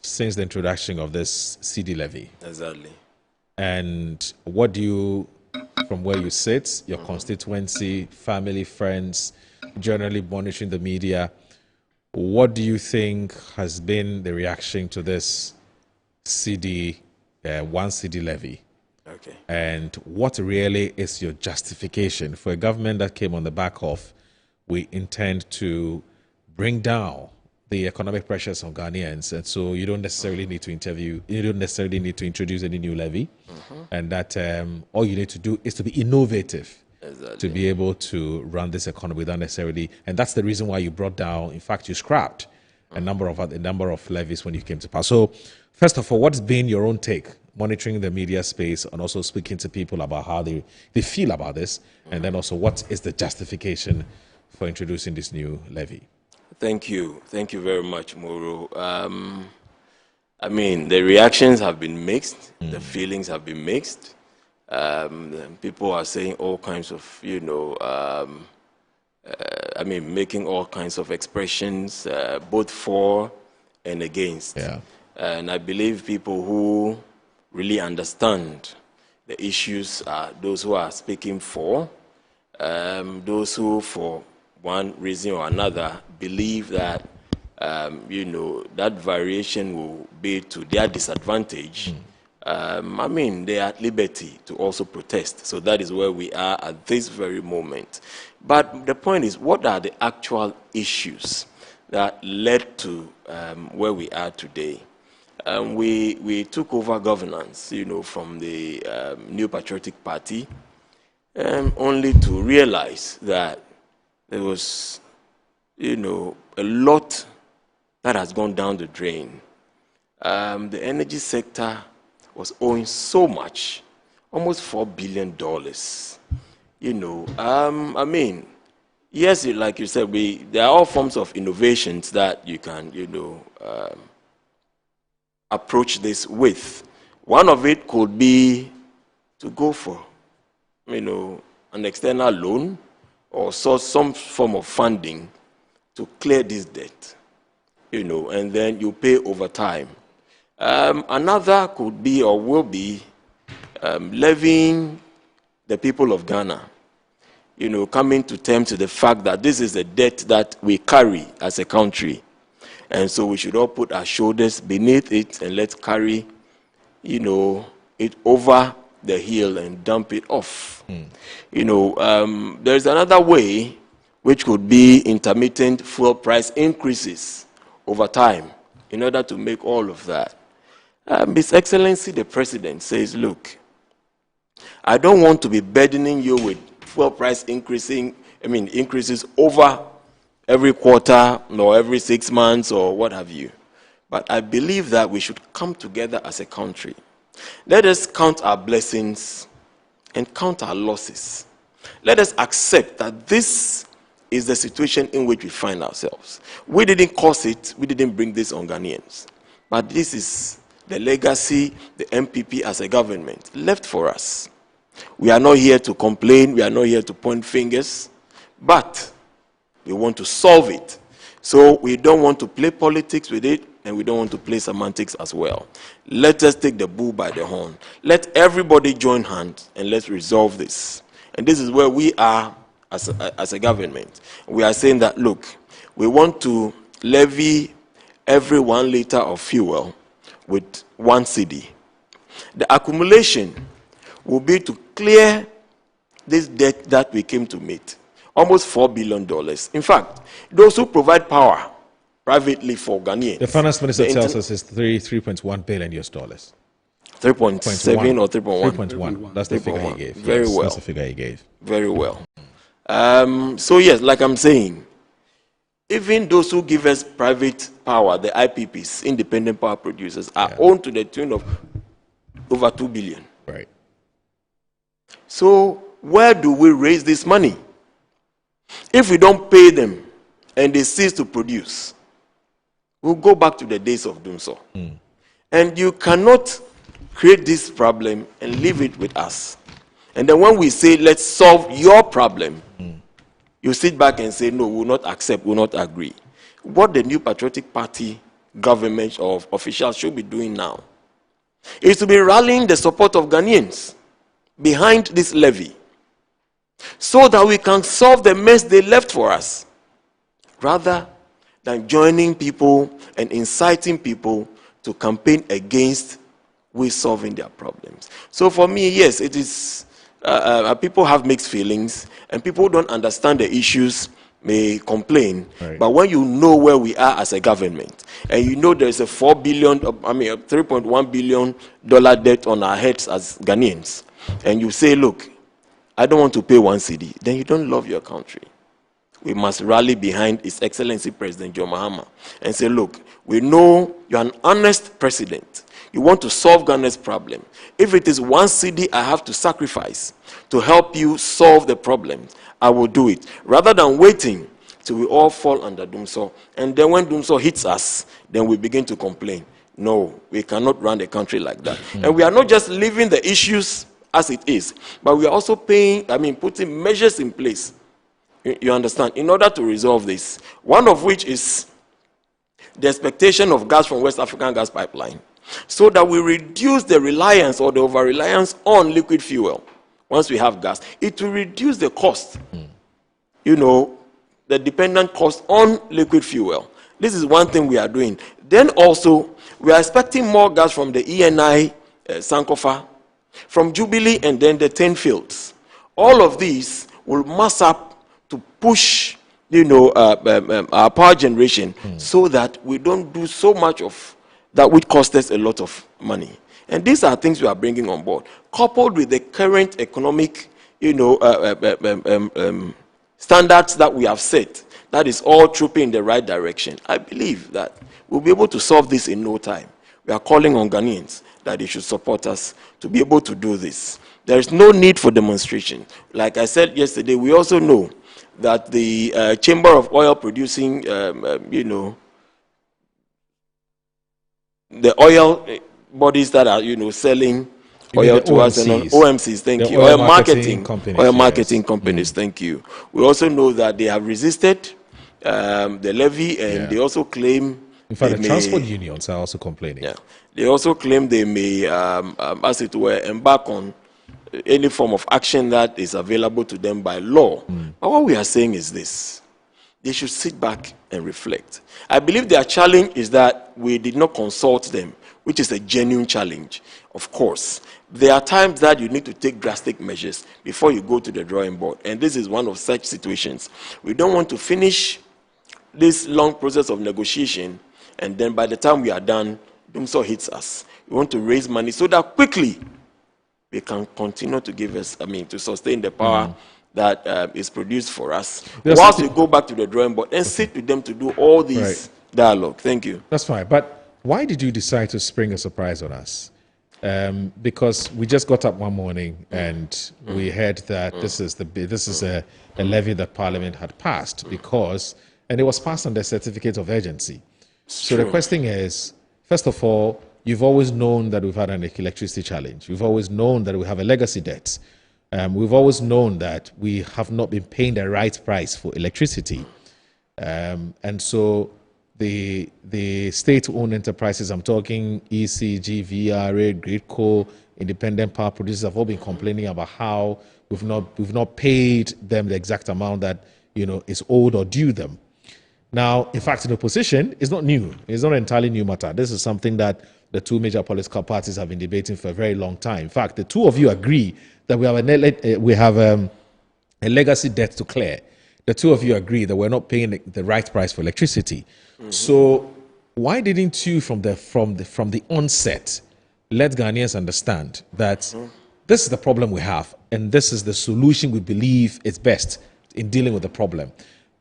since the introduction of this CD levy. Exactly. And what do you, from where you sit, your constituency, family, friends, generally monitoring the media, what do you think has been the reaction to this one CD levy? Okay. And what really is your justification for a government that came on the back of, we intend to bring down the economic pressures on Ghanaians, and so you don't necessarily need to introduce any new levy, and that all you need to do is to be innovative. Exactly. To be able to run this economy without necessarily, and that's the reason why you brought down, in fact, you scrapped a number of levies when you came to power. So, first of all, what's been your own take monitoring the media space and also speaking to people about how they feel about this, and then also what is the justification for introducing this new levy? Thank you. Thank you very much, Moro. I mean, the reactions have been mixed. The feelings have been mixed. People are saying all kinds of, making all kinds of expressions, both for and against. Yeah. And I believe people who really understand the issues are those who are speaking for, those who, for one reason or another, believe that, that variation will be to their disadvantage. They are at liberty to also protest. So that is where we are at this very moment. But the point is, what are the actual issues that led to where we are today? We took over governance, from the New Patriotic Party, only to realize that there was, a lot that has gone down the drain. The energy sector was owing so much, almost $4 billion. Yes, like you said, there are all forms of innovations that you can, approach this with. One of it could be to go for, an external loan or source some form of funding to clear this debt, and then you pay over time. Another could be or will be levying the people of Ghana, coming to terms with the fact that this is a debt that we carry as a country. And so we should all put our shoulders beneath it and let's carry, it over the hill and dump it off. There's another way, which could be intermittent fuel price increases over time in order to make all of that. His Excellency the President says, look, I don't want to be burdening you with fuel price increases over every quarter or every 6 months or what have you. But I believe that we should come together as a country. Let us count our blessings and count our losses. Let us accept that this is the situation in which we find ourselves. We didn't cause it. We didn't bring this on Ghanaians. But this is the legacy the MPP as a government left for us. We are not here to complain. We are not here to point fingers. But we want to solve it. So we don't want to play politics with it, and we don't want to play semantics as well. Let us take the bull by the horn. Let everybody join hands, and let's resolve this. And this is where we are as a government. We are saying that, look, we want to levy every 1 liter of fuel with 1 cedi. The accumulation will be to clear this debt that we came to meet, almost $4 billion. In fact, those who provide power privately for Ghanaians. The finance minister tells us it's $3.1 billion US. 3.7 or 3.1? 3.1. That's the figure he gave. Very well. That's the figure he gave. Very well. So yes, like I'm saying, even those who give us private power, the IPPs, independent power producers, are owned to the tune of over 2 billion. Right. So where do we raise this money? If we don't pay them and they cease to produce, we'll go back to the days of doing so. And you cannot create this problem and leave it with us. And then when we say, let's solve your problem, you sit back and say, no, we will not accept, we will not agree. What the New Patriotic Party government or officials should be doing now is to be rallying the support of Ghanaians behind this levy so that we can solve the mess they left for us, rather than joining people and inciting people to campaign against we solving their problems. So for me, yes, it is, people have mixed feelings, and people who don't understand the issues may complain. Right. But when you know where we are as a government, and you know there's a $3.1 billion debt on our heads as Ghanaians, and you say, look, I don't want to pay 1 cedi, then you don't love your country. We must rally behind His Excellency President John Mahama and say, look, we know you're an honest president. you want to solve Ghana's problem. If it is 1 cedi I have to sacrifice to help you solve the problem, I will do it. Rather than waiting till we all fall under Dumso. And then when Dumso hits us, then we begin to complain. No, we cannot run the country like that. And we are not just leaving the issues as it is, but we are also putting measures in place. You understand? In order to resolve this. One of which is the expectation of gas from West African gas pipeline, so that we reduce the reliance or the over-reliance on liquid fuel. Once we have gas, it will reduce the cost, the dependent cost on liquid fuel. This is one thing we are doing. Then also, we are expecting more gas from the ENI, Sankofa, from Jubilee, and then the 10 fields. All of these will mass up to push, our power generation, so that we don't do so much of that which costs us a lot of money. And these are things we are bringing on board, coupled with the current economic, standards that we have set. That is all trooping in the right direction. I believe that we'll be able to solve this in no time. We are calling on Ghanaians that they should support us to be able to do this. There is no need for demonstration. Like I said yesterday, we also know that the Chamber of Oil Producing, the oil bodies that are, selling oil to us, and OMCs, thank you. Oil marketing companies, thank you. We also know that they have resisted the levy, and they also claim. In fact, the transport unions are also complaining. Yeah, they also claim they may, as it were, embark on any form of action that is available to them by law. But what we are saying is this: they should sit back and reflect. I believe their challenge is that we did not consult them, which is a genuine challenge. Of course, there are times that you need to take drastic measures before you go to the drawing board, and this is one of such situations. We don't want to finish this long process of negotiation, and then by the time we are done, Dumso hits us. We want to raise money so that quickly we can continue to give us, to sustain the power that is produced for us. Whilst we go back to the drawing board and sit with them to do all these dialogue. Thank you. That's fine. But why did you decide to spring a surprise on us? Because we just got up one morning and we heard that this is a levy that Parliament had passed and it was passed under certificate of urgency. So the question is, first of all, you've always known that we've had an electricity challenge. We've always known that we have a legacy debt. We've always known that we have not been paying the right price for electricity. And so the state-owned enterprises, I'm talking ECG, VRA, Gridco, independent power producers, have all been complaining about how we've not paid them the exact amount that is owed or due them. Now, in fact, in opposition, it's not new. It's not an entirely new matter. This is something that the two major political parties have been debating for a very long time. In fact, the two of you agree that we have a legacy debt to clear. The two of you agree that we're not paying the right price for electricity. So why didn't you, from the onset, let Ghanaians understand that this is the problem we have and this is the solution we believe is best in dealing with the problem,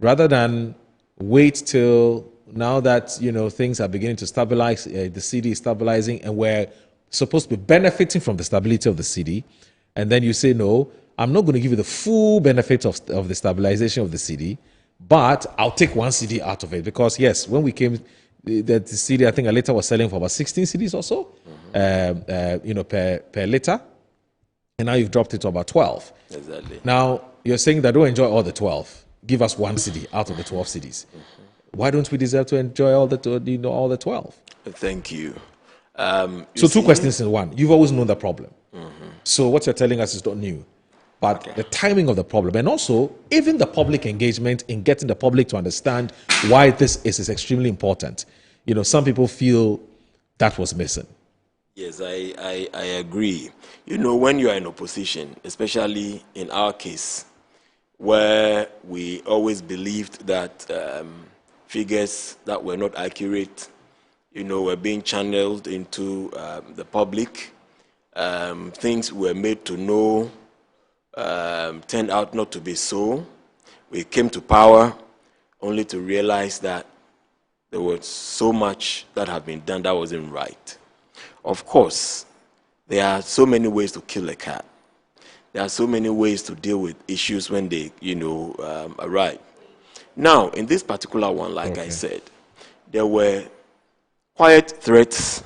rather than wait till now that things are beginning to stabilize, the cedi is stabilizing, and we're supposed to be benefiting from the stability of the cedi, and then you say, no, I'm not going to give you the full benefit of the stabilization of the cedi, but I'll take 1 cedi out of it. Because yes, when we came, the cedi, I think a liter was selling for about 16 cedis or so, per liter, and now you've dropped it to about 12. Exactly. Now you're saying that don't enjoy all the 12. Give us 1 cedi out of the 12 cedis. Why don't we deserve to enjoy all the 12? Thank you. So two questions in one. You've always known the problem. So what you're telling us is not new. But the timing of the problem, and also even the public engagement in getting the public to understand why this is extremely important. Some people feel that was missing. Yes, I agree. When you are in opposition, especially in our case, where we always believed that figures that were not accurate, were being channeled into the public, things were made to know, turned out not to be so. We came to power only to realize that there was so much that had been done that wasn't right. Of course, there are so many ways to kill a cat. There are so many ways to deal with issues when they, arrive. Now, in this particular one, like I said, there were quiet threats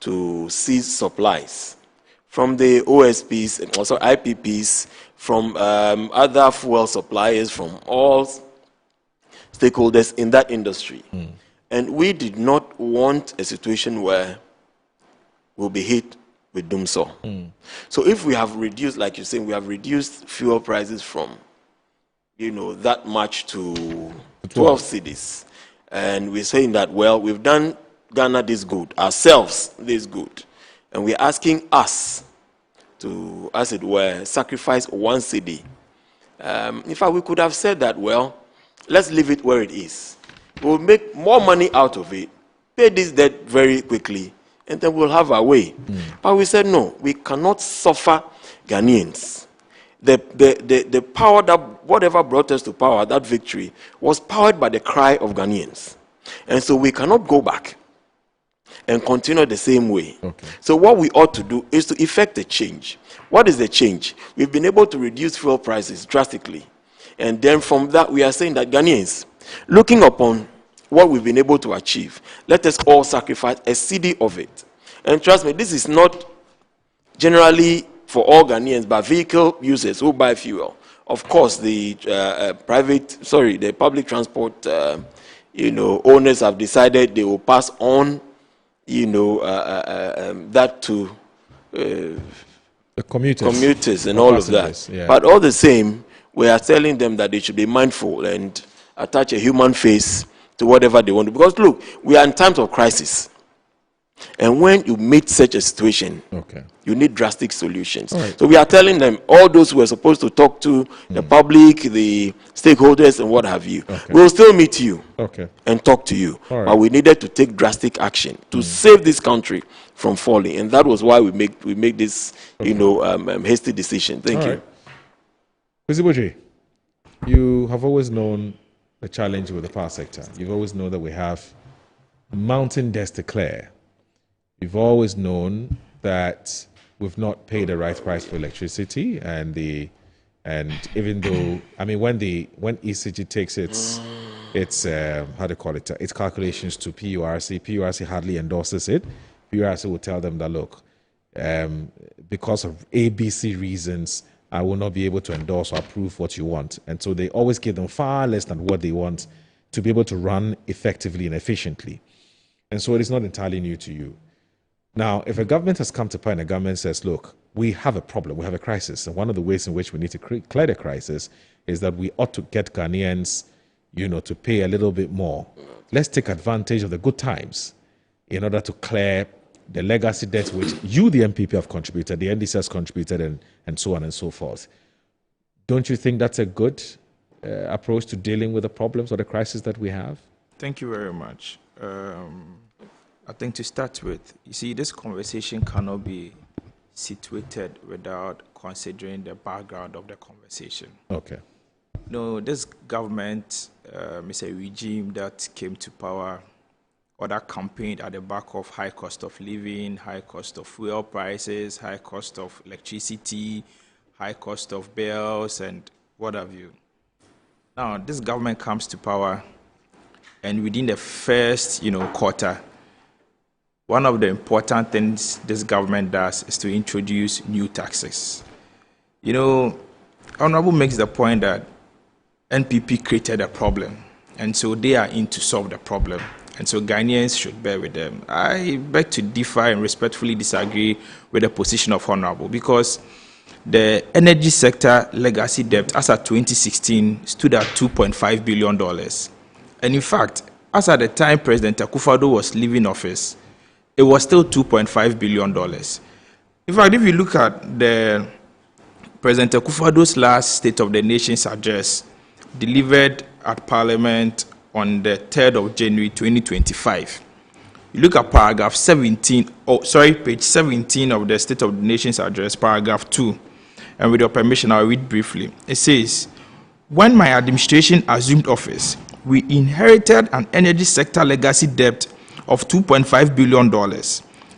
to seize supplies from the OSPs and also IPPs, from other fuel suppliers, from all stakeholders in that industry. And we did not want a situation where we'll be hit with doomsday. So if we have reduced, like you're saying, we have reduced fuel prices from, that much to 12 cedis. And we're saying that, well, we've done Ghana this good, ourselves this good. And we're asking us to, as it were, sacrifice 1 cedi. In fact, we could have said that, well, let's leave it where it is. We'll make more money out of it, pay this debt very quickly, and then we'll have our way. But we said, no, we cannot suffer Ghanaians. The power that, whatever brought us to power, that victory, was powered by the cry of Ghanaians. And so we cannot go back and continue the same way. So what we ought to do is to effect a change. What is the change? We've been able to reduce fuel prices drastically. And then from that, we are saying that Ghanaians, looking upon what we've been able to achieve, let us all sacrifice a cedi of it. And trust me, this is not generally for all Ghanaians, but vehicle users who buy fuel. Of course, the the public transport, owners have decided they will pass on, that to the commuters and all of that. Yeah. But all the same, we are telling them that they should be mindful and attach a human face to whatever they want to. Because look, we are in times of crisis. And when you meet such a situation, you need drastic solutions. So we are telling them, all those who are supposed to talk to the public, the stakeholders, and what have you, we'll still meet you and talk to you. But we needed to take drastic action to save this country from falling. And that was why we make this, hasty decision. Thank you. Visiboji, you have always known the challenge with the power sector. You've always known that we have mountain debts to clear. You've always known that we've not paid the right price for electricity, and even though, I mean, when ECG takes its its calculations to PURC hardly endorses it. PURC will tell them that, look, because of ABC reasons, I will not be able to endorse or approve what you want. And so they always give them far less than what they want to be able to run effectively and efficiently. And so it is not entirely new to you. Now, if a government has come to power and a government says, look, we have a problem, we have a crisis, and one of the ways in which we need to clear the crisis is that we ought to get Ghanaians, to pay a little bit more. Let's take advantage of the good times in order to clear the legacy debts which you, the MPP, have contributed, the NDC has contributed, and so on and so forth. Don't you think that's a good approach to dealing with the problems or the crisis that we have? Thank you very much. I think to start with, you see, this conversation cannot be situated without considering the background of the conversation. No, this government is a regime that came to power or that campaigned at the back of high cost of living, high cost of fuel prices, high cost of electricity, high cost of bills, and what have you. Now, this government comes to power, and within the first, quarter, one of the important things this government does is to introduce new taxes. Honorable makes the point that NPP created a problem, and so they are in to solve the problem, and so Ghanaians should bear with them. I beg to differ and respectfully disagree with the position of Honorable, because the energy sector legacy debt as at 2016 stood at $2.5 billion. And in fact, as at the time President Akufo-Addo was leaving office, it was still $2.5 billion. In fact, if you look at the President Akufo-Addo's last State of the Nation's address, delivered at Parliament on the 3rd of January 2025, you look at page 17 of the State of the Nation's address, paragraph 2, and with your permission, I'll read briefly. It says, "When my administration assumed office, we inherited an energy sector legacy debt of $2.5 billion,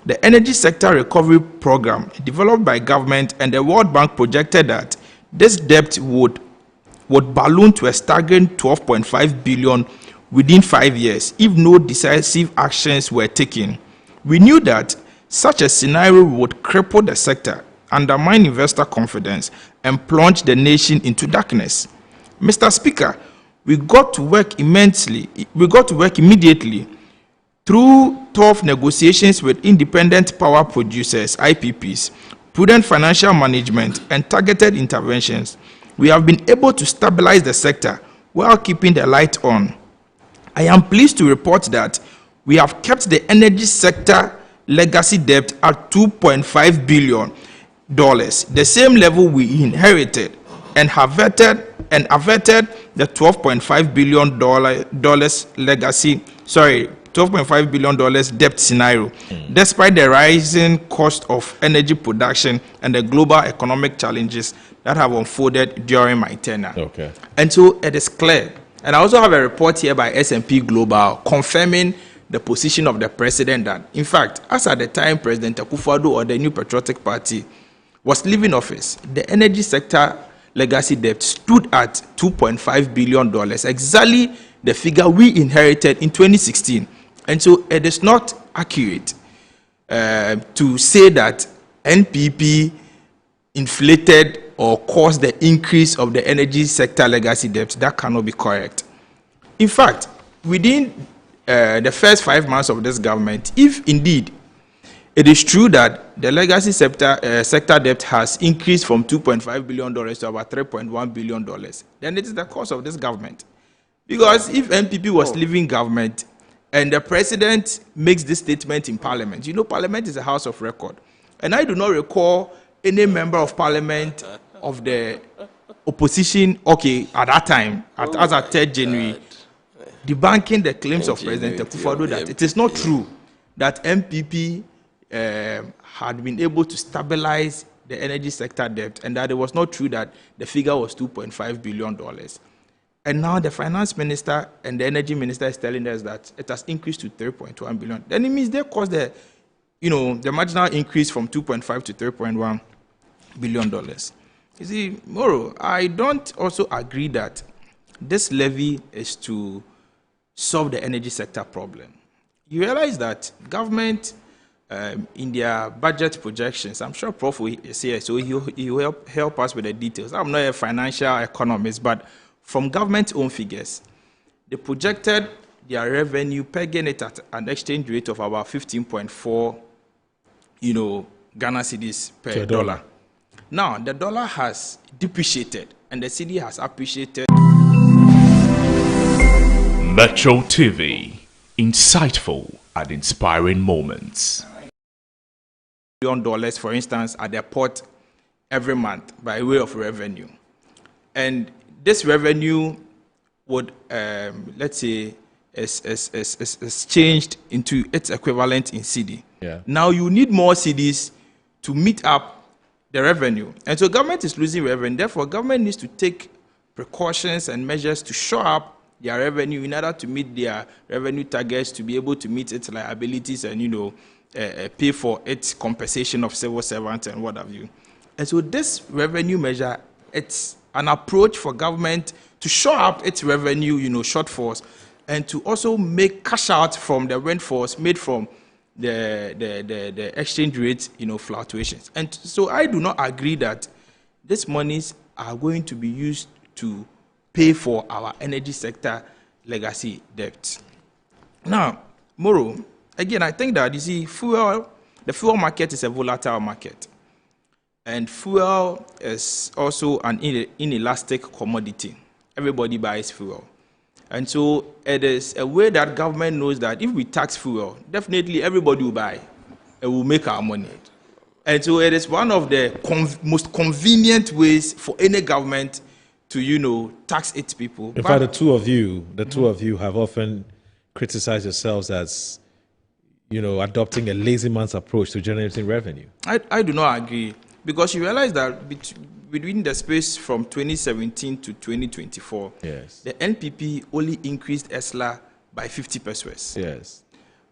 The Energy Sector Recovery Program, developed by government and the World Bank, projected that this debt would balloon to a staggering 12.5 billion within 5 years if no decisive actions were taken. We knew that such a scenario would cripple the sector, undermine investor confidence, and plunge the nation into darkness. Mr. Speaker, we got to work immediately through tough negotiations with independent power producers, IPPs, prudent financial management, and targeted interventions. We have been able to stabilize the sector while keeping the light on. I am pleased to report that we have kept the energy sector legacy debt at $2.5 billion, the same level we inherited, and averted the $12.5 billion $12.5 billion debt scenario, despite the rising cost of energy production and the global economic challenges that have unfolded during my tenure. Okay. And so it is clear. And I also have a report here by S&P Global confirming the position of the president that, in fact, as at the time President Akufo-Addo or the New Patriotic Party was leaving office, the energy sector legacy debt stood at $2.5 billion, exactly the figure we inherited in 2016. And so it is not accurate to say that NPP inflated or caused the increase of the energy sector legacy debt. That cannot be correct. In fact, within the first 5 months of this government, if indeed it is true that the legacy sector debt has increased from $2.5 billion to about $3.1 billion, then it is the cause of this government. Because if NPP was leaving government and the president makes this statement in parliament, you know, parliament is a house of record. And I do not recall any member of parliament of the opposition, okay, at that time, as at 3rd January, debunking the claims of President Akufo-Addo that it is not true that MPP had been able to stabilize the energy sector debt, and that it was not true that the figure was $2.5 billion. And now the finance minister and the energy minister is telling us that it has increased to $3.1 billion. Then it means they caused the marginal increase from 2.5 to $3.1 billion. You see, Moro, I don't also agree that this levy is to solve the energy sector problem. You realize that government, in their budget projections, I'm sure Prof is here, so he will help us with the details. I'm not a financial economist, but from government own figures, they projected their revenue pegging it at an exchange rate of about 15.4, Ghana cedis per dollar. Now, the dollar has depreciated and the cedi has appreciated. Metro TV, insightful and inspiring moments. $1 billion, for instance, at the port every month by way of revenue. And this revenue would, let's say, is changed into its equivalent in cedi. Yeah. Now you need more cedis to meet up the revenue. And so government is losing revenue. Therefore, government needs to take precautions and measures to shore up their revenue in order to meet their revenue targets, to be able to meet its liabilities and, pay for its compensation of civil servants and what have you. And so this revenue measure, it's an approach for government to shore up its revenue, shortfalls, and to also make cash out from the windfalls made from the exchange rate, fluctuations. And so I do not agree that these monies are going to be used to pay for our energy sector legacy debt. Now, Moro, again, I think that, you see, the fuel market is a volatile market. And fuel is also an inelastic commodity. Everybody buys fuel. And so it is a way that government knows that if we tax fuel, definitely everybody will buy and will make our money. And so it is one of the most convenient ways for any government to, tax its people. In fact, the two of you have often criticized yourselves as, adopting a lazy man's approach to generating revenue. I do not agree, because you realize that between the space from 2017 to 2024, yes, the NPP only increased ESLA by 50 pesos. Yes.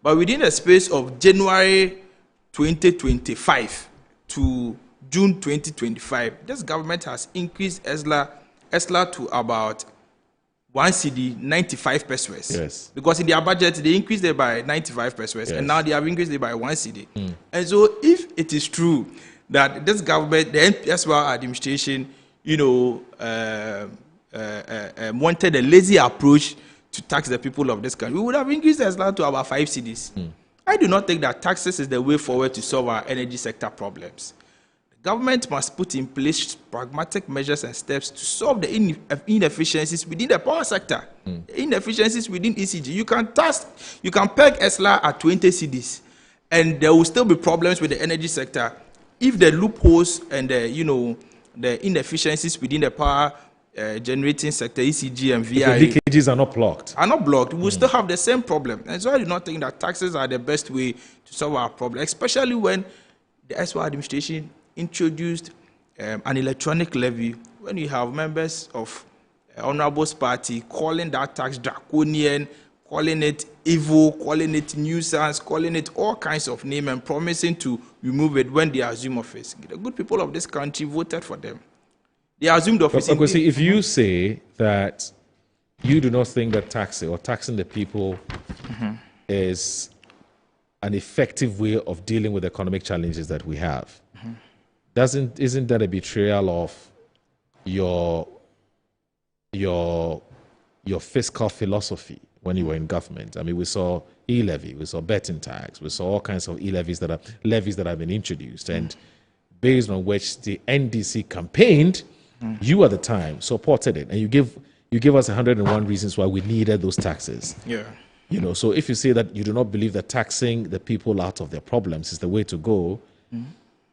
But within the space of January 2025 to June 2025, this government has increased ESLA to about 1 cedi 95 pesos. Yes. Because in their budget, they increased it by 95 pesos, Yes. and now they have increased it by 1 cedi. And so, if it is true that this government, the NPSY administration, wanted a lazy approach to tax the people of this country, we would have increased ESLA to about 5 cedis. I do not think that taxes is the way forward to solve our energy sector problems. The government must put in place pragmatic measures and steps to solve the inefficiencies within the power sector. The inefficiencies within ECG. You can peg ESLA at 20 cedis, and there will still be problems with the energy sector if the loopholes and the inefficiencies within the power generating sector, ECG and VI, the leakages are not blocked. We will still have the same problem. And so I do not think that taxes are the best way to solve our problem, especially when the SY administration introduced an electronic levy, when you have members of Honorable's party calling that tax draconian, calling it evil, calling it nuisance, calling it all kinds of names, and promising to remove it when they assume office. The good people of this country voted for them. They assumed office. See, if you say that you do not think that taxing the people is an effective way of dealing with the economic challenges that we have, isn't that a betrayal of your fiscal philosophy when you were in government? I mean, we saw e-levy, we saw betting tax, we saw all kinds of levies that have been introduced, and based on which the NDC campaigned. You at the time supported it, and you give us 101 reasons why we needed those taxes. Yeah. So if you say that you do not believe that taxing the people out of their problems is the way to go,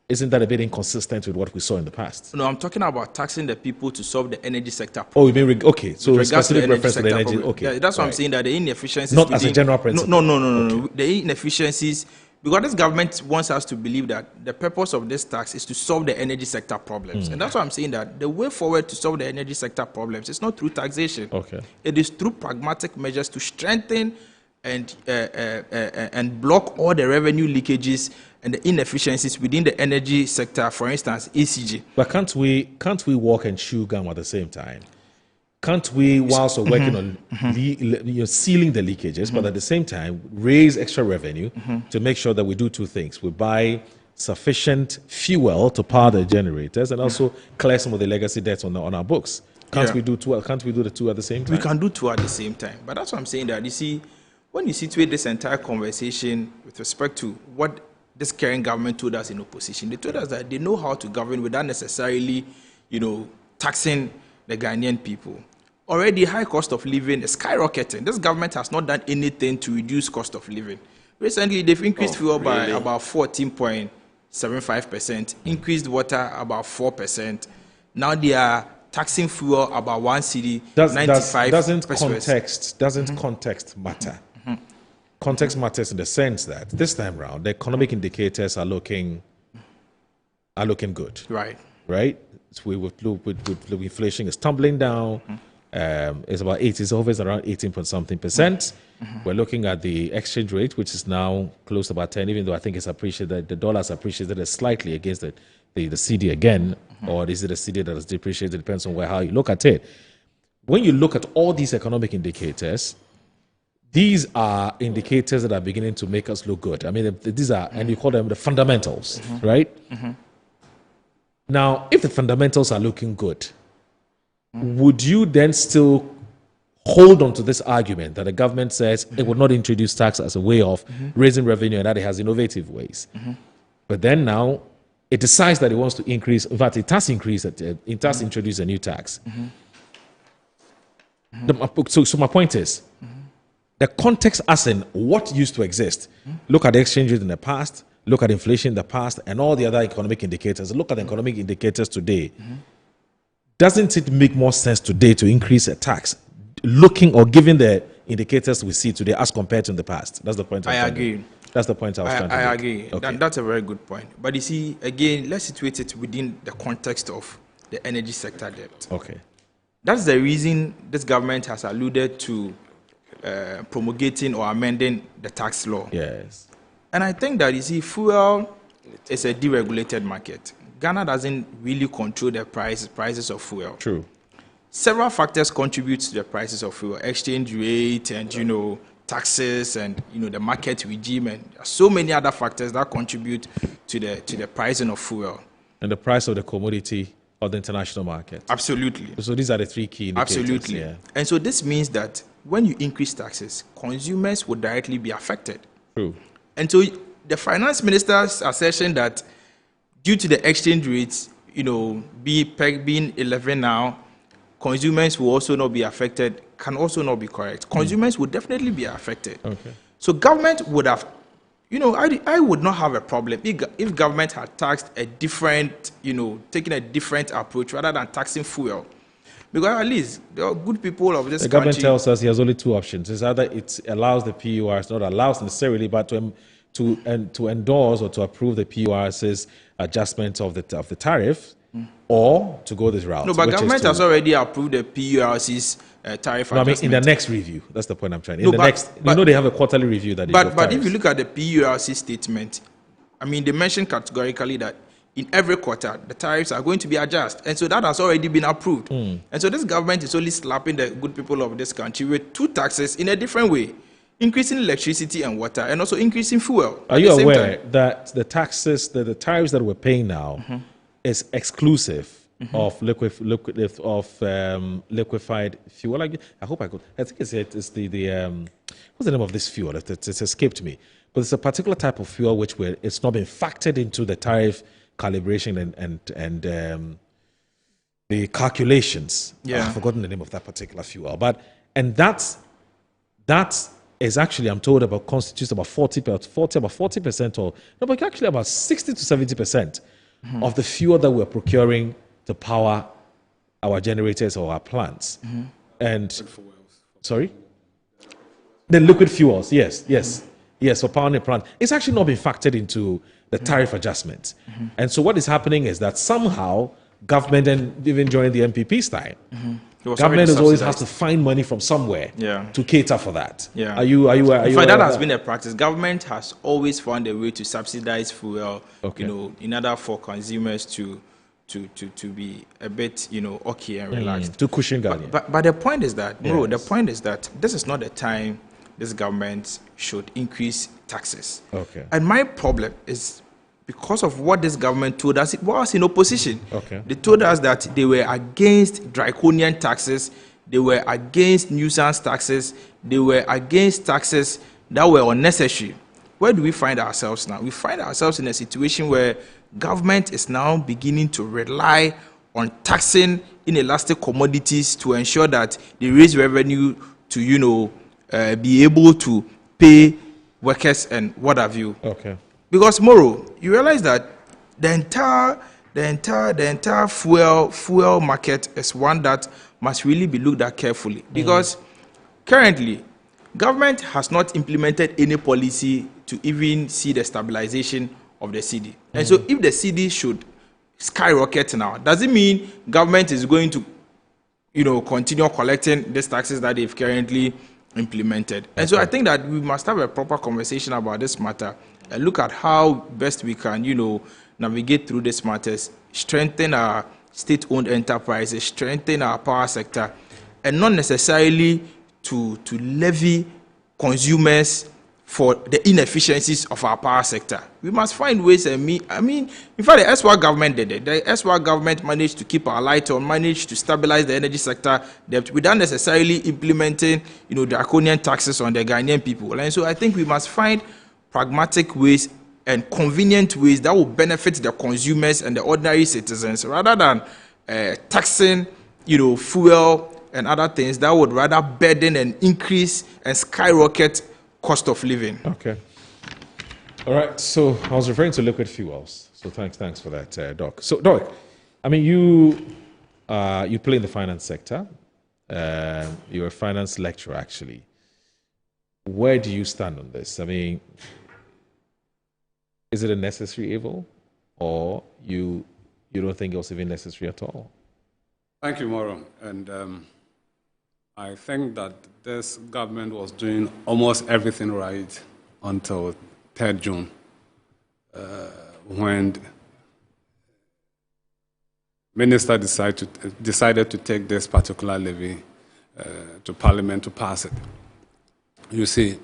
isn't that a bit inconsistent with what we saw in the past? No, I'm talking about taxing the people to solve the energy sector problem. Oh, you mean okay? So with regards to the reference to the energy. Problem. Okay, yeah, that's what I'm saying. That the inefficiencies. Not as a general principle. No. The inefficiencies. Because this government wants us to believe that the purpose of this tax is to solve the energy sector problems. And that's why I'm saying that the way forward to solve the energy sector problems is not through taxation. Okay. It is through pragmatic measures to strengthen and block all the revenue leakages and the inefficiencies within the energy sector, for instance, ECG. But can't we walk and chew gum at the same time? Can't we, whilst we're working on sealing the leakages, but at the same time raise extra revenue to make sure that we do two things? We buy sufficient fuel to power the generators and also clear some of the legacy debts on our books. Can't we do two? Can't we do the two at the same time? We can do two at the same time. But that's what I'm saying, that you see, when you situate this entire conversation with respect to what this current government told us in opposition, they told us that they know how to govern without necessarily, taxing the Ghanaian people. Already, high cost of living is skyrocketing. This government has not done anything to reduce cost of living. Recently, they've increased fuel by about 14.75%, increased water about 4%. Now they are taxing fuel about 1 cedi 95. Doesn't context matter? Context matters in the sense that this time round, the economic indicators are looking good. Right. So we would look with inflation is tumbling down. It's about 80, it's always around 18% We're looking at the exchange rate, which is now close to about 10, even though I think it's appreciated, the dollar's appreciated slightly against the CD again, or is it a CD that is depreciated? It depends on how you look at it. When you look at all these economic indicators, these are indicators that are beginning to make us look good. I mean, these are, and you call them the fundamentals, right? Now, if the fundamentals are looking good, would you then still hold on to this argument that the government says it would not introduce tax as a way of raising revenue and that it has innovative ways? But then now it decides that it wants to increase, in fact, it has increased, it has introduced a new tax. So my point is, the context as in what used to exist, look at the exchange rate in the past, look at inflation in the past, and all the other economic indicators, look at the economic indicators today. Doesn't it make more sense today to increase a tax, looking or given the indicators we see today as compared to in the past? That's the point. I agree. That's the point I was trying to make. I agree. Okay. That's a very good point. But you see, again, let's situate it within the context of the energy sector debt. Okay. That's the reason this government has alluded to promulgating or amending the tax law. Yes. And I think that, you see, fuel is a deregulated market. Ghana doesn't really control the prices of fuel. True. Several factors contribute to the prices of fuel: exchange rate, and taxes, and the market regime, and so many other factors that contribute to the pricing of fuel. And the price of the commodity or the international market. Absolutely. So these are the three key indicators. Absolutely. Yeah. And so this means that when you increase taxes, consumers will directly be affected. True. And so the finance minister's assertion that due to the exchange rates, being 11 now, consumers will also not be affected, can also not be correct. Consumers would definitely be affected. Okay. So government would have, I would not have a problem if government had taxed a different, taken a different approach rather than taxing fuel. Because at least there are good people of this country. The government tells us he has only two options. It's either it allows the PURs, not allows necessarily, but to endorse or to approve the PURS's adjustment of the tariff, or to go this route. No, but government has already approved the PURC's tariff adjustment. I mean, in the next review. That's the point I'm trying. They have a quarterly review that. But if you look at the PURC statement, I mean, they mentioned categorically that in every quarter the tariffs are going to be adjusted, and so that has already been approved. And so this government is only slapping the good people of this country with two taxes in a different way: increasing electricity and water, and also increasing fuel. Are you aware that the taxes, the tariffs that we're paying now, is exclusive of liquefied fuel? I hope I could. I think it's the what's the name of this fuel? It's escaped me. But it's a particular type of fuel it's not been factored into the tariff calibration and the calculations. Yeah. I've forgotten the name of that particular fuel. That is actually, I'm told, constitutes about 40%, or no, but actually about 60 to 70% of the fuel that we're procuring to power our generators or our plants. And sorry, the liquid fuels, yes, for powering the plant. It's actually not been factored into the tariff adjustment. And so what is happening is that somehow government, and even during the MPP's time, government always has to find money from somewhere to cater for that. Yeah. Are you that has been a practice. Government has always found a way to subsidize fuel, in order for consumers to be a bit, okay and relaxed. To cushion Ghana. But the point is that, the point is that this is not the time this government should increase taxes. Okay. And my problem is because of what this government told us it was in opposition. Okay. They told us that they were against draconian taxes, they were against nuisance taxes, they were against taxes that were unnecessary. Where do we find ourselves now? We find ourselves in a situation where government is now beginning to rely on taxing inelastic commodities to ensure that they raise revenue to, be able to pay workers and what have you. Okay. Because tomorrow you realize that the entire fuel market is one that must really be looked at carefully. Because currently, government has not implemented any policy to even see the stabilization of the cedi. And so if the cedi should skyrocket now, does it mean government is going to, continue collecting these taxes that they've currently implemented? And so I think that we must have a proper conversation about this matter and look at how best we can, navigate through these matters, strengthen our state-owned enterprises, strengthen our power sector, and not necessarily to levy consumers for the inefficiencies of our power sector. We must find ways. In fact, the SWA government did it. The SWA government managed to keep our light on, managed to stabilize the energy sector without necessarily implementing, draconian taxes on the Ghanaian people. And so I think we must find pragmatic ways and convenient ways that will benefit the consumers and the ordinary citizens, rather than taxing, fuel and other things that would rather burden and increase and skyrocket cost of living. Okay. All right. So I was referring to liquid fuels. So thanks for that, Doc. So Doc, you play in the finance sector. You're a finance lecturer, actually. Where do you stand on this? Is it a necessary evil, or you don't think it was even necessary at all? Thank you, Moro. And I think that this government was doing almost everything right until 3rd June, when Minister decided to take this particular levy to Parliament to pass it. You see,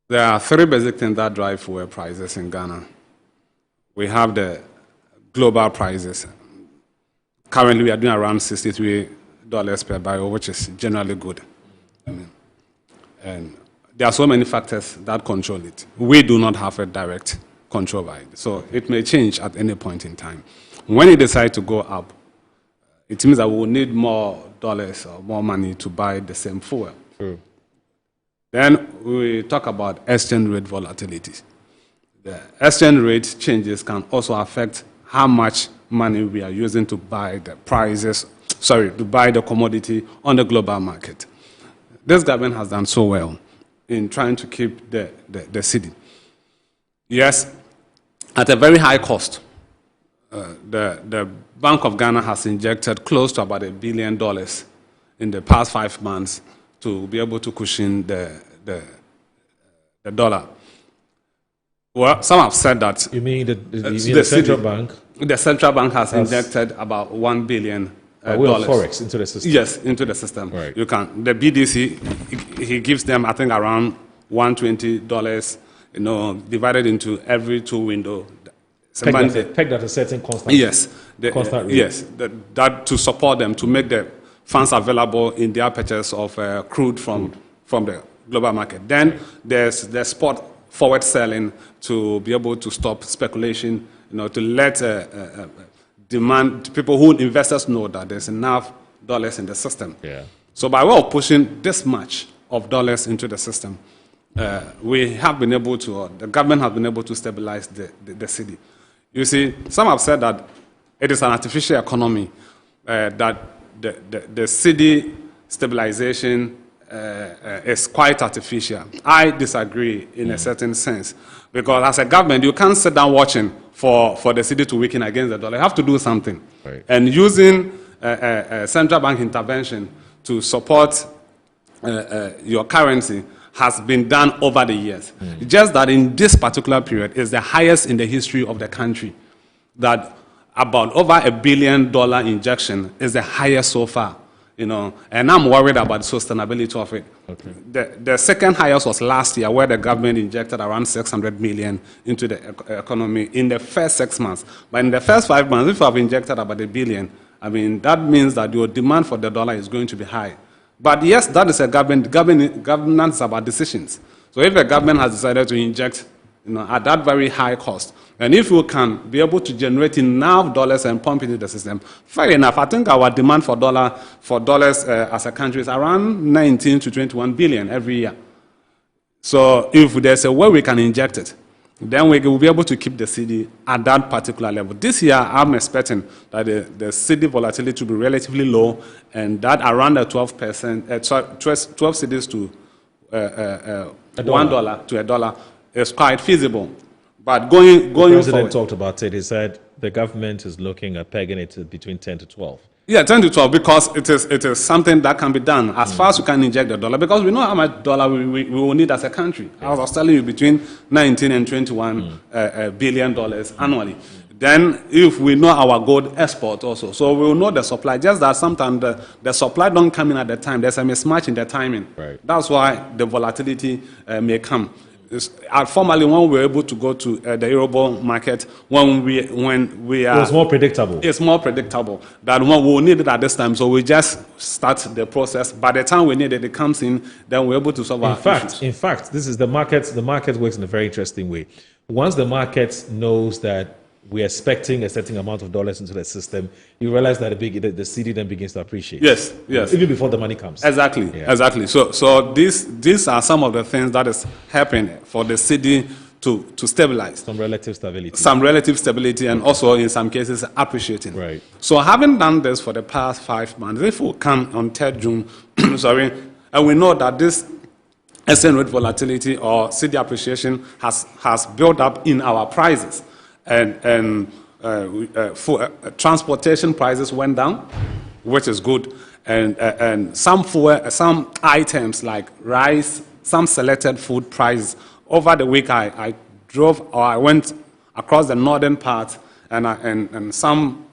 there are 3 basic things that drive fuel prices in Ghana. We have the global prices. Currently, we are doing around $63 per barrel, which is generally good. And there are so many factors that control it. We do not have a direct control by it. So it may change at any point in time. When it decides to go up, it means that we will need more dollars or more money to buy the same fuel. True. Then we talk about exchange rate volatility. The exchange rate changes can also affect how much money we are using to buy the to buy the commodity on the global market. This government has done so well in trying to keep the cedi. Yes, at a very high cost, the Bank of Ghana has injected close to about $1 billion in the past 5 months to be able to cushion the dollar. Well, some have said that. You mean the central bank? The central bank has injected about $1 billion. Forex into the system. Yes, into the system. Right. You can. The BDC, he gives them, I think, around $120. Divided into every 2 windows. Pegged at a certain constant. Yes. Constant rate. Yes. That to support them to make the funds available in their purchase of crude from the global market. Then there's the spot forward selling to be able to stop speculation. To let demand people investors know that there's enough dollars in the system. Yeah. So by way of pushing this much of dollars into the system, we have been able to, the government has been able to stabilize the cedi. You see, some have said that it is an artificial economy, that the cedi stabilization is quite artificial. I disagree in a certain sense, because as a government, you can't sit down watching for the cedi to weaken against the dollar. You have to do something. Right. And using central bank intervention to support your currency has been done over the years. Just that in this particular period is the highest in the history of the country. That about over $1 billion injection is the highest so far. And I'm worried about the sustainability of it. Okay. The second highest was last year, where the government injected around 600 million into the economy in the first 6 months. But in the first 5 months, if you have injected about $1 billion, that means that your demand for the dollar is going to be high. But yes, that is a governance about decisions. So if the government has decided to inject, at that very high cost, and if you can be able to generate enough dollars and pump into the system, fair enough. I think our demand for dollars as a country is around 19 to 21 billion every year. So if there's a way we can inject it, then we will be able to keep the cedi at that particular level. This year, I'm expecting that the cedi volatility will be relatively low, and that around the 12%, 12 cedis to $1 to $1 is quite feasible. But going the president forward, talked about it. He said the government is looking at pegging it to between 10 to 12. Yeah, 10 to 12, because it is something that can be done as far as you can inject the dollar, because we know how much dollar we will need as a country. I was telling you, between 19 and 21 billion dollars annually. Then if we know our gold export also, so we will know the supply. Just that sometimes the supply don't come in at the time. There's a mismatch in the timing. Right. That's why the volatility may come. Formerly, when we were able to go to the Eurobond market, when we are, it was more predictable. It's more predictable than when we need it at this time. So we just start the process. By the time we need it, it comes in. Then we're able to solve our issues. In fact, this is the market. The market works in a very interesting way. Once the market knows that we're expecting a certain amount of dollars into the system, you realize that the cedi then begins to appreciate. Yes. Even before the money comes. Exactly. So these are some of the things that is happening for the cedi to stabilize. Some relative stability. And also in some cases appreciating. Right. So having done this for the past 5 months, if we come on 3rd June, and we know that this exchange rate volatility or cedi appreciation has built up in our prices, and transportation prices went down, which is good, and some items like rice, some selected food prices over the week I drove or I went across the northern part and some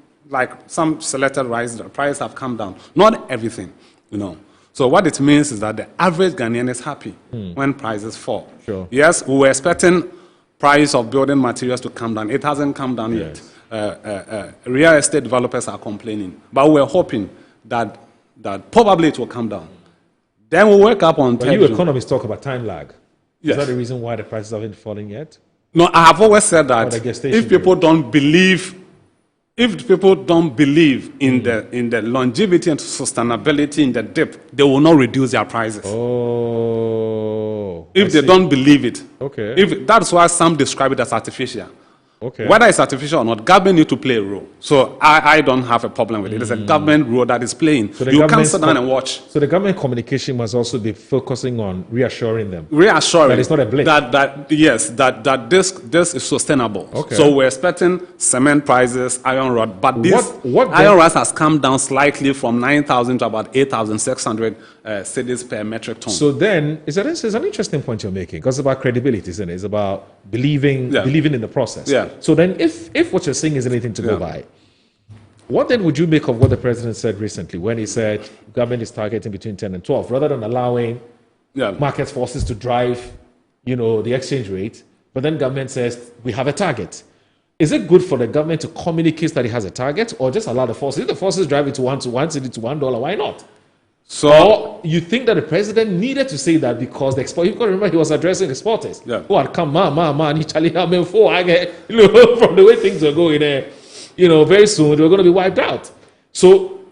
selected rice, the prices have come down. Not everything, you know. So what it means is that the average Ghanaian is happy when prices fall. Sure. Yes, we were expecting price of building materials to come down. It hasn't come down yet. Real estate developers are complaining, but we're hoping that probably it will come down. Then we'll wake up on. But you economists talk about time lag. Yes. Is that the reason why the prices haven't fallen yet? No, I have always said that if people don't believe in the longevity and sustainability in the dip, they will not reduce their prices. Oh. If they don't believe it. Okay. That's why some describe it as artificial. Okay. Whether it's artificial or not, government need to play a role. So I don't have a problem with it. It's a government role that is playing. So you can't sit down and watch. So the government communication must also be focusing on reassuring them. Reassuring that it's not a blip. That this is sustainable. Okay. So we're expecting cement prices, iron rod, but this iron rod has come down slightly from 9,000 to about 8,600 cedis per metric ton. So then, it's an interesting point you're making, because it's about credibility, isn't it? It's about believing in the process. Yeah. So then, if what you're saying is anything to go by, what then would you make of what the president said recently when he said government is targeting between 10 and 12, rather than allowing market forces to drive, the exchange rate, but then government says we have a target? Is it good for the government to communicate that it has a target, or just allow the forces? If the forces drive it to one cedi to $1, why not? So, or you think that the president needed to say that because the export? You've got to remember he was addressing exporters who had come, man, Italy, from the way things are going there. Very soon they were going to be wiped out. So,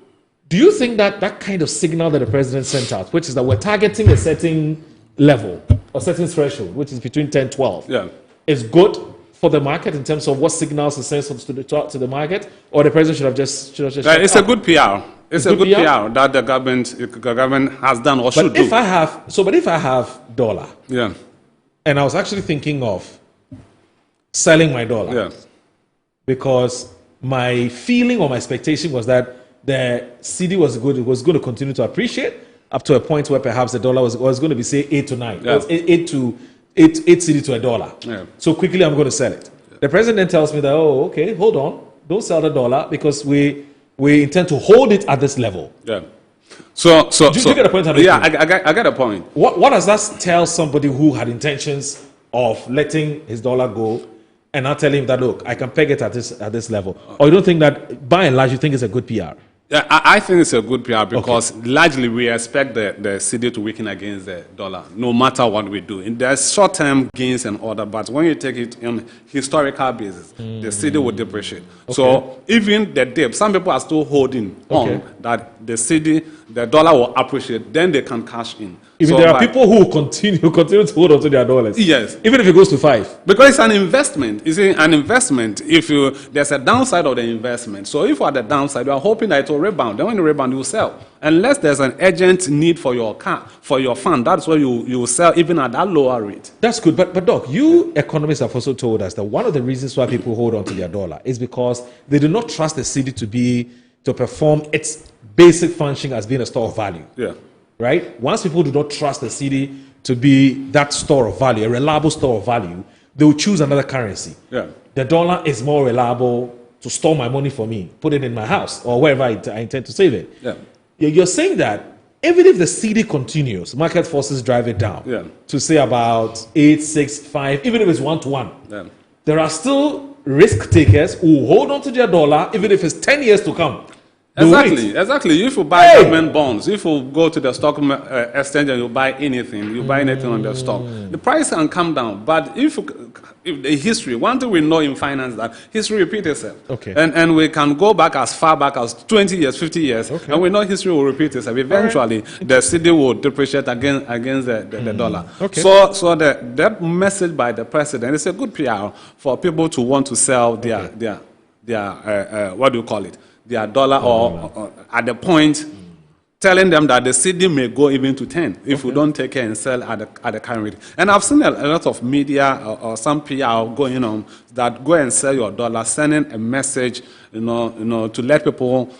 do you think that that kind of signal that the president sent out, which is that we're targeting a certain level, a certain threshold, which is between 10 and 12, is good for the market in terms of what signals it sends to the market, or the president should have just it's a good PR. It's a good PR that the government has done or should do. But if I have dollar, and I was actually thinking of selling my dollar, because my feeling or my expectation was that the cedi was going to continue to appreciate up to a point where perhaps the dollar was going to be, say, 8 to 9, 8 cedi to $1. So quickly I'm going to sell it. The president tells me that, okay, hold on, don't sell the dollar because we intend to hold it at this level. So do you get a point? I get a point. What does that tell somebody who had intentions of letting his dollar go, and now telling him that, look, I can peg it at this level? Or you don't think that, by and large, you think it's a good PR? Yeah, I think it's a good PR because largely we expect the cedi to weaken against the dollar, no matter what we do. And there's short-term gains and order, but when you take it on historical basis, the cedi will depreciate. So even the dip, some people are still holding on that the dollar will appreciate, then they can cash in. Even there are people who continue to hold on to their dollars. Yes. Even if it goes to 5. Because it's an investment. You see, an investment, there's a downside of the investment. So if you are the downside, you are hoping that it will rebound. Then when it rebound, you will sell. Unless there's an urgent need for your fund, that's why you will sell even at that lower rate. That's good. But Doc, you economists have also told us that one of the reasons why people hold on to their dollar is because they do not trust the cedi to perform its basic function as being a store of value. Right? Once people do not trust the cedi to be that store of value, a reliable store of value, they will choose another currency. The dollar is more reliable to store my money for me, put it in my house or wherever I intend to save it. You're saying that even if the cedi continues, market forces drive it down to say about 8, 6, 5, even if it's 1 to 1. There are still risk takers who hold on to their dollar even if it's 10 years to come. Exactly. If you buy government bonds, if you go to the stock exchange and you buy anything on the stock, the price can come down. But if the history, one thing we know in finance that history repeats itself. And we can go back as far back as 20 years, 50 years, and we know history will repeat itself. Eventually, the cedi will depreciate against the dollar. So that message by the president is a good PR for people to want to sell their what do you call it? Their dollar or at the point telling them that the cedi may go even to 10 if we don't take care and sell at the current rate. And I've seen a lot of media or some PR going on that go and sell your dollar, sending a message, to let people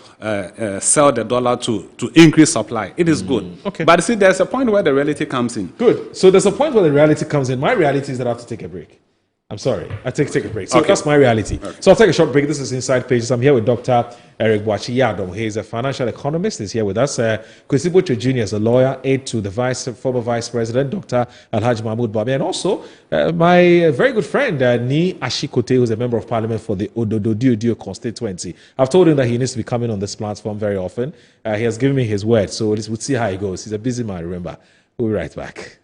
sell the dollar to increase supply. It is good. Okay. But see, there's a point where the reality comes in. Good. So there's a point where the reality comes in. My reality is that I have to take a break. I'm sorry. I take a break. So that's my reality. Okay. So I'll take a short break. This is Inside Pages. I'm here with Dr. Eric Boakye-Yaadom. He's a financial economist. He's here with us. Kwesi Botcho Jr. is a lawyer, aide to the former Vice President, Dr. Alhaji Mahmoud Bawumia, and also my very good friend, Ni Ashikote, who's a member of parliament for the Ododo constituency. I've told him that he needs to be coming on this platform very often. He has given me his word, so we'll see how it goes. He's a busy man, remember. We'll be right back.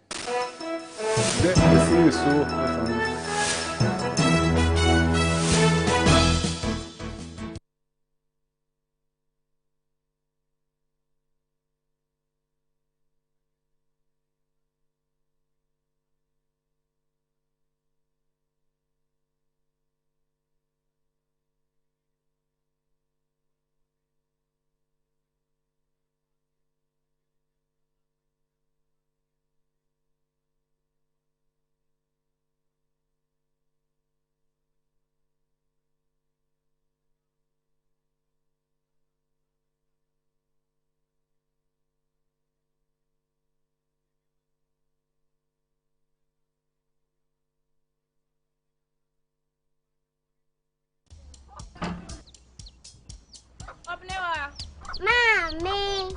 Mommy.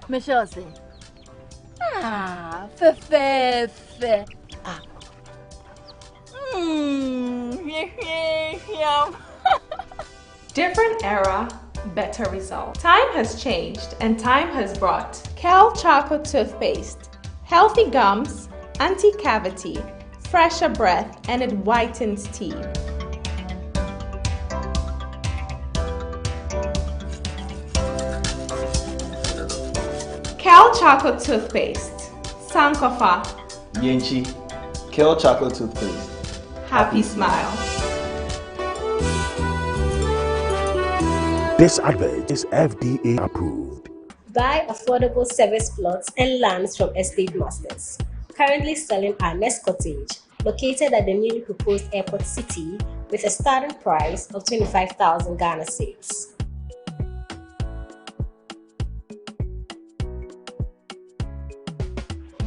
Michelle say, fe. Different era, better result. Time has changed and time has brought Kel Charcoal Toothpaste. Healthy gums, anti-cavity, fresher breath, and it whitens teeth. Kel Charcoal Toothpaste. Sankofa. Yenchi. Kel Charcoal Toothpaste. Happy smile. This advert is FDA approved. Buy affordable service plots and lands from estate masters. Currently selling our Nest Cottage, located at the newly proposed Airport City, with a starting price of 25,000 Ghana cedis.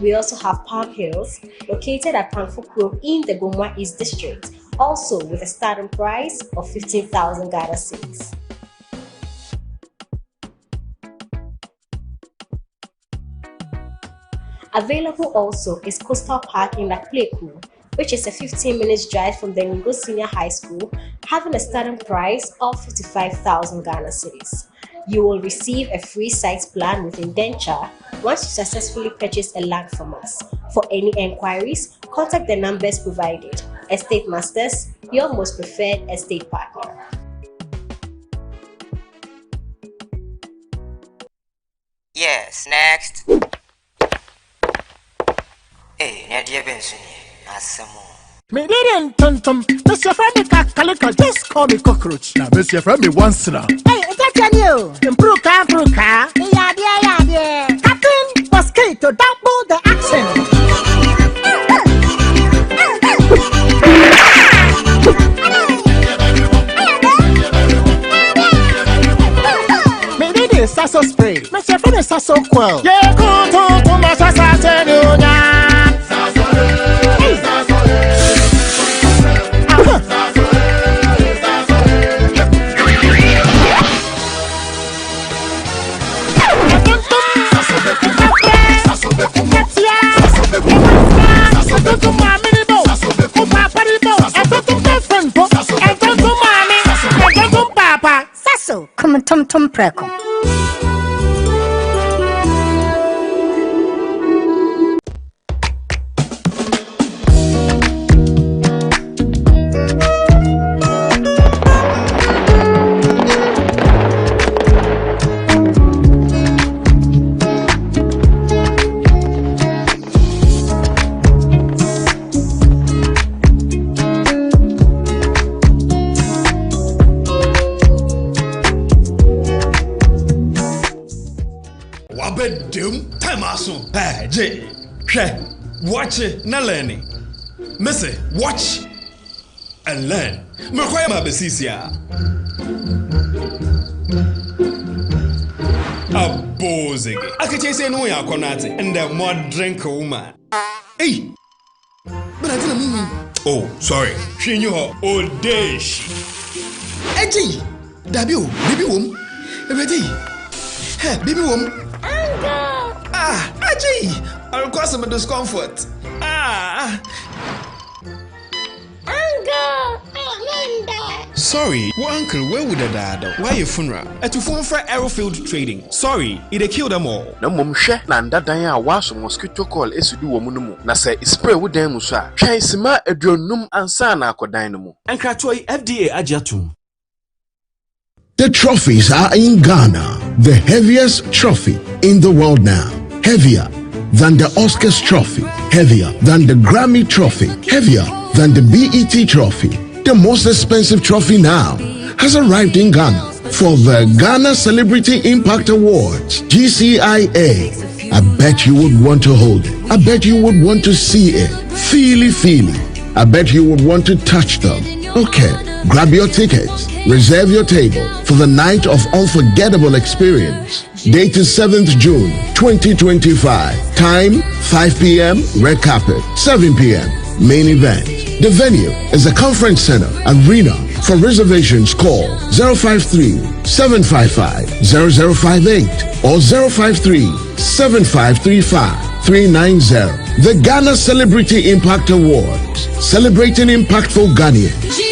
We also have Palm Hills, located at Panfukro in the Bomwa East District, also with a starting price of 15,000 Ghana cedis. Available also is Coastal Park in Lakleku, which is a 15-minute drive from the Ningo Senior High School, having a starting price of 55,000 Ghana cedis. You will receive a free site plan with indenture once you successfully purchase a land from us. For any enquiries, contact the numbers provided. Estate Masters, your most preferred estate partner. Yes, next. Hey, Nadia Benson, Me didn't tum. Mr. Friendly Calico, just call me cockroach. Now, Mr. Friendly once now. Hey, is that you? Improve car. Yeah. Captain Mosquito, double the accent. Me did this sasso spray. Mr. Friendly sasso quell. Yeah, go to my sasso. Come tum preko. bedum time aso. Hey, J. Watch it, na learning. Missy, watch and learn. Mekwaya ma besisia. Abozege. Akache say no ya konate and the more drink woman. Hey. But I didn't mean. Oh, sorry. She knew her old days. Eji. Dabio, baby wom. Ebeji. Hey, baby wom. Ah, Eji. I'll cause some discomfort. Sorry, well, uncle, where would the dad? Why your funeral? At your phone for Aerofield Trading. Sorry, it killed them all. No mum share nanda danya wash mosquito call is to do woman. Na say spray with them musa. Try sima edronum ansana ko dynamo. And Kratoi FDA Ajatum. The trophies are in Ghana, the heaviest trophy in the world now. Heavier than the Oscars trophy, heavier than the Grammy trophy, heavier than the BET trophy. The most expensive trophy now has arrived in Ghana for the Ghana Celebrity Impact Awards, GCIA. I bet you would want to hold it. I bet you would want to see it. Feely. I bet you would want to touch them. Okay, grab your tickets. Reserve your table for the night of unforgettable experience. Date is 7th June 2025. Time 5 p.m. Red carpet. 7 p.m. Main event. The venue is the Conference Center Arena. For reservations, call 053-755-0058 or 053-7535-390. The Ghana Celebrity Impact Awards, celebrating impactful Ghanaians.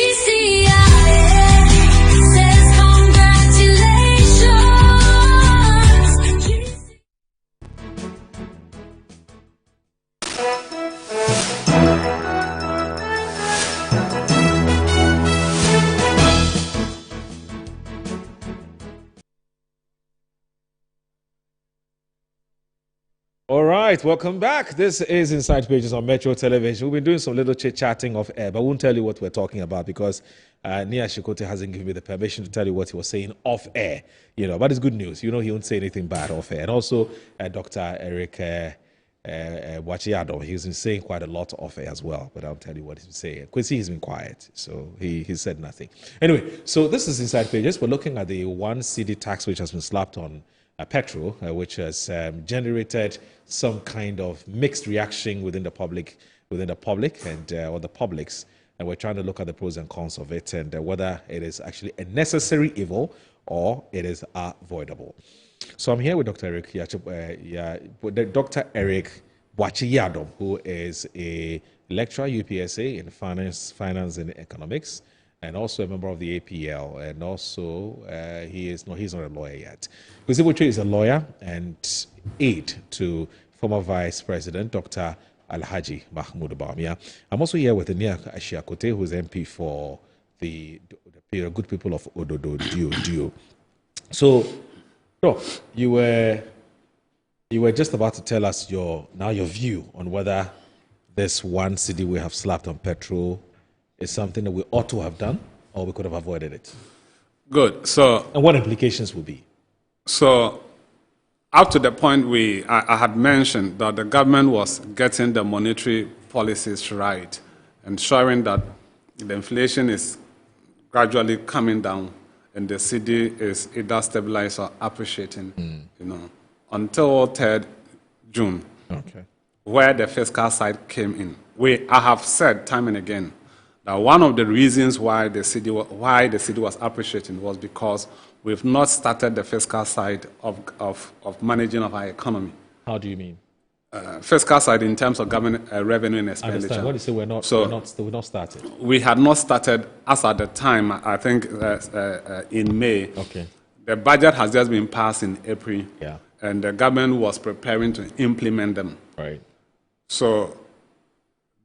All right, welcome back. This is Inside Pages on Metro Television. We've been doing some little chit-chatting off air, but I won't tell you what we're talking about because Nia Shikote hasn't given me the permission to tell you what he was saying off air. You know, but it's good news. You know, he won't say anything bad off air. And also, Dr. Eric Wachiado, he's been saying quite a lot off air as well, but I'll tell you what he's been saying. Quincy has been quiet, so he said nothing. Anyway, so this is Inside Pages. We're looking at the 1 cedi tax which has been slapped on petrol, which has generated some kind of mixed reaction within the public and or the publics, and we're trying to look at the pros and cons of it and whether it is actually a necessary evil or it is avoidable. So I'm here with Dr. Eric Dr. Eric Wachiado, who is a lecturer UPSA in finance and economics, and also a member of the APL, and also he's not a lawyer yet. Kuzibuchi is a lawyer and aide to former Vice President Dr. Alhaji Mahmoud Bawumia. I'm also here with Nia Ashiakote, who is MP for the good people of Ododo Dio. So, you were just about to tell us your view on whether this 1 cedi we have slapped on petrol is something that we ought to have done, or we could have avoided it. Good. So, and what implications will be? So, up to the point I had mentioned that the government was getting the monetary policies right, ensuring that the inflation is gradually coming down and the cedi is either stabilized or appreciating, until 3rd June, where the fiscal side came in. I have said time and again that one of the reasons why the cedi was appreciating was because we've not started the fiscal side of managing of our economy. How do you mean? Fiscal side in terms of government revenue and expenditure. I understand. What do you say we're not started? We had not started as at the time, I think in May. Okay. The budget has just been passed in April. Yeah. And the government was preparing to implement them. Right. So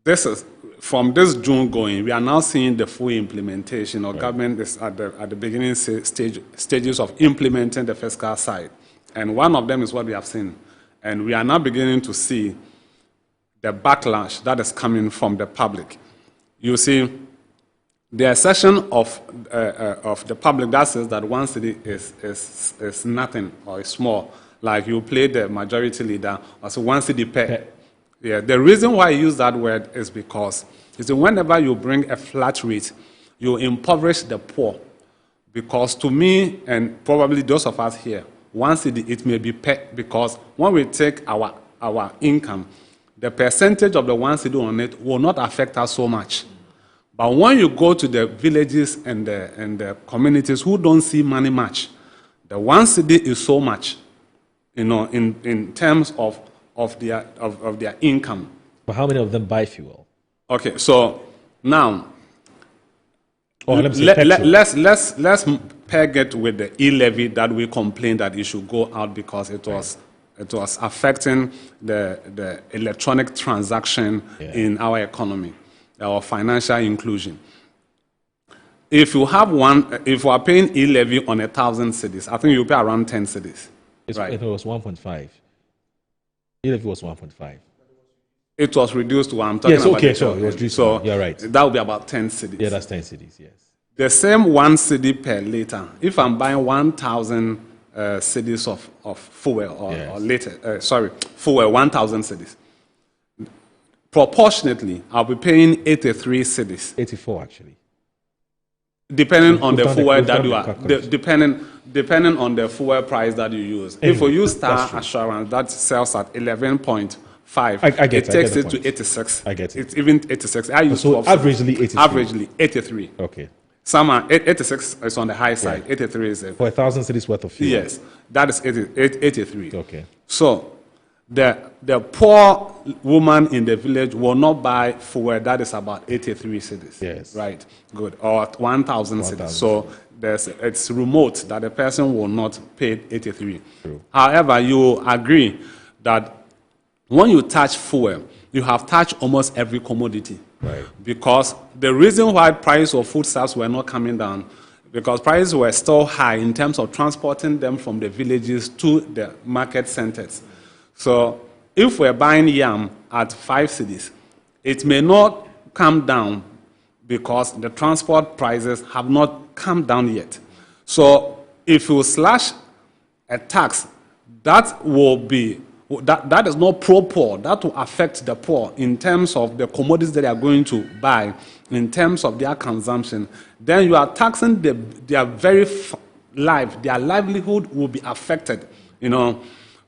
this is from this June going, we are now seeing the full implementation. Our government is at the beginning stages of implementing the fiscal side. And one of them is what we have seen. And we are now beginning to see the backlash that is coming from the public. You see, the assertion of the public that says that 1 cedi is nothing or is small like you play the majority leader, as 1 cedi per. Yeah, the reason why I use that word is because whenever you bring a flat rate, you impoverish the poor. Because to me, and probably those of us here, 1 cedi, it may be per, because when we take our income, the percentage of the 1 cedi on it will not affect us so much. But when you go to the villages and the communities who don't see money much, the 1 cedi is so much, in terms of their income. But how many of them buy fuel? Okay, so now let's peg it with the e-levy that we complained that it should go out because it was affecting the electronic transaction in our economy, our financial inclusion. If you have if you are paying e-levy on 1,000 cedis, I think you pay around 10 cedis. Right. It was 1.5. E-levy was 1.5. It was reduced to 1. I'm talking yes, about okay, so it was reduced. So you're right. That would be about 10 cedis. Yeah, that's 10 cedis, yes. The same 1 cedi per liter. If I'm buying 1,000 cedis of fuel or later, fuel 1,000 cedis. Proportionately, I'll be paying 83 cedis. 84 actually. Depending on the fuel that you are, depending on the fuel price that you use. If you use Star Assurance, that sells at 11.5. It takes it to 86. I get it. It's even 86. I use so averagely 83. Averagely 83. Okay. Some are 86 is on the high side. 83 is for 1,000 cedis worth of fuel. Yes, that is 83. Okay. So the poor woman in the village will not buy fuel that is about 83 cedis. Yes. Right. Good. Or 1,000 cedis. So it's remote that the person will not pay 83. True. However, you agree that when you touch fuel, you have touched almost every commodity. Right. Because the reason why price of foodstuffs were not coming down, because prices were still high in terms of transporting them from the villages to the market centers. So if we're buying yam at 5 cedis, it may not come down because the transport prices have not come down yet. So if you slash a tax, that will be that is not pro-poor. That will affect the poor in terms of the commodities that they are going to buy, in terms of their consumption. Then you are taxing their very life. Their livelihood will be affected.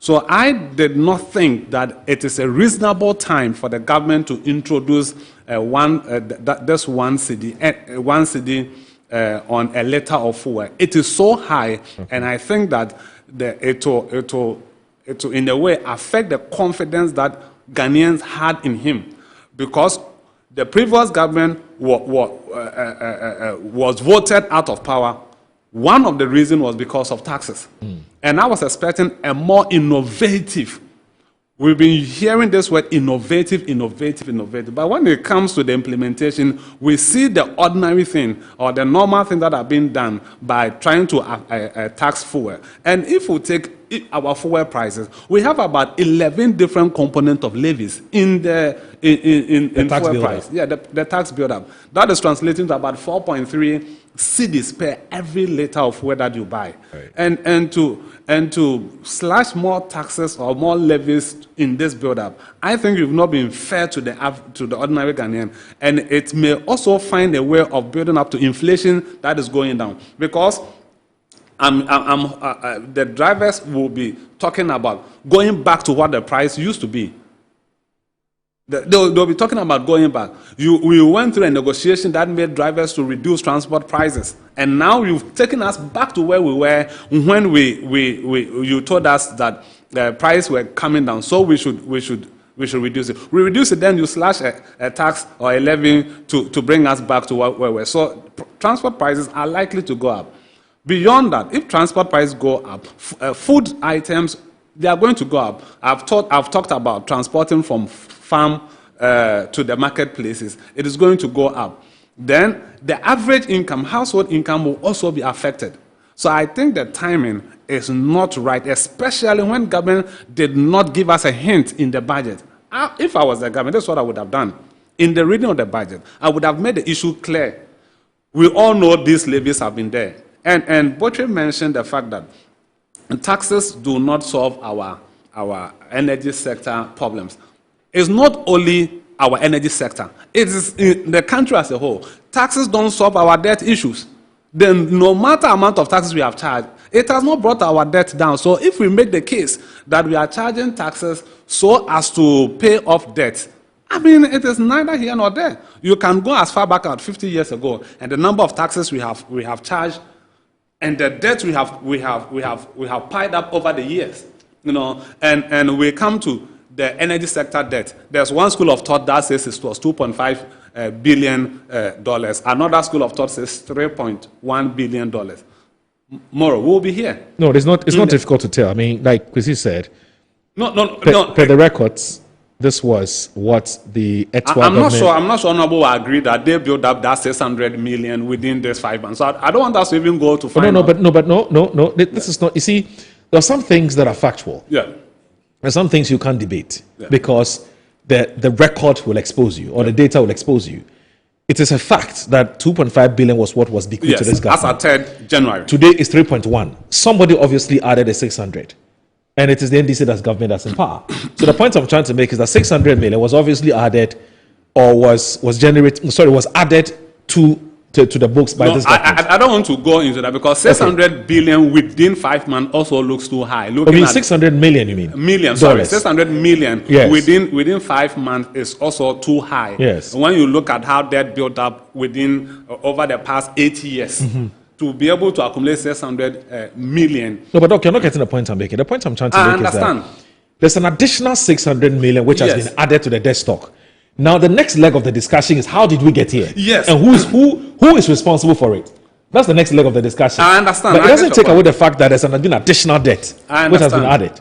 So I did not think that it is a reasonable time for the government to introduce this 1 cedi on a liter of fuel. It is so high, and I think that it will in a way affect the confidence that Ghanaians had in him, because the previous government was voted out of power. One of the reasons was because of taxes. And I was expecting a more innovative. We've been hearing this word innovative. But when it comes to the implementation, we see the ordinary thing or the normal thing that are being done by trying to tax fuel. And if we take our fuel prices, we have about 11 different components of levies in the fuel price. Yeah, the tax build-up. That is translating to about 4.3 cedis per every liter of fuel that you buy. Right. And to slash more taxes or more levies in this build-up, I think you've not been fair to the ordinary Ghanaian, and it may also find a way of building up to inflation that is going down, because the drivers will be talking about going back to what the price used to be. They'll be talking about going back. We went through a negotiation that made drivers to reduce transport prices, and now you've taken us back to where we were when you told us that the price were coming down, so we should reduce it. We reduce it, then you slash a tax or a levy to bring us back to where we were. So transport prices are likely to go up. Beyond that, if transport prices go up, food items, they are going to go up. I've talked about transporting from farm to the marketplaces. It is going to go up. Then the average income, household income, will also be affected. So I think the timing is not right, especially when government did not give us a hint in the budget. If I was the government, that's what I would have done. In the reading of the budget, I would have made the issue clear. We all know these levies have been there. And Botry mentioned the fact that taxes do not solve our energy sector problems. It's not only our energy sector. It is in the country as a whole. Taxes don't solve our debt issues. Then no matter amount of taxes we have charged, it has not brought our debt down. So if we make the case that we are charging taxes so as to pay off debt, I mean, it is neither here nor there. You can go as far back as 50 years ago, and the number of taxes we have charged, and the debt we have piled up over the years, and we come to the energy sector debt. There's one school of thought that says it was $2.5 billion. Another school of thought says $3.1 billion. Moro, we'll be here. No, it's not difficult to tell. I mean, like Chrissy said, per the records, this was what the I'm not sure Honorable will agree that they built up that 600 million within this 5 months. So I don't want us to even go to find No. This is not. You see, there are some things that are factual. Yeah. There are some things you can't debate because the record will expose you or the data will expose you. It is a fact that 2.5 billion was what was bequeathed to this government. As at 3rd January. Today is 3.1. Somebody obviously added a 600. And it is the NDC that's government that's in power. So the point I'm trying to make is that 600 million was obviously added or was added to the books by this government. I don't want to go into that because 600 billion within 5 months also looks too high. 600 million, you mean? Million, sorry. 600 million within 5 months is also too high. Yes. When you look at how that built up over the past 8 years, to be able to accumulate 600 million. No, but Doc, you're not getting the point I'm making. The point I'm trying to make is that there's an additional 600 million which has been added to the debt stock. Now, the next leg of the discussion is how did we get here? Yes. And who is responsible for it? That's the next leg of the discussion. I understand. But it doesn't take away the fact that there's an additional debt which has been added.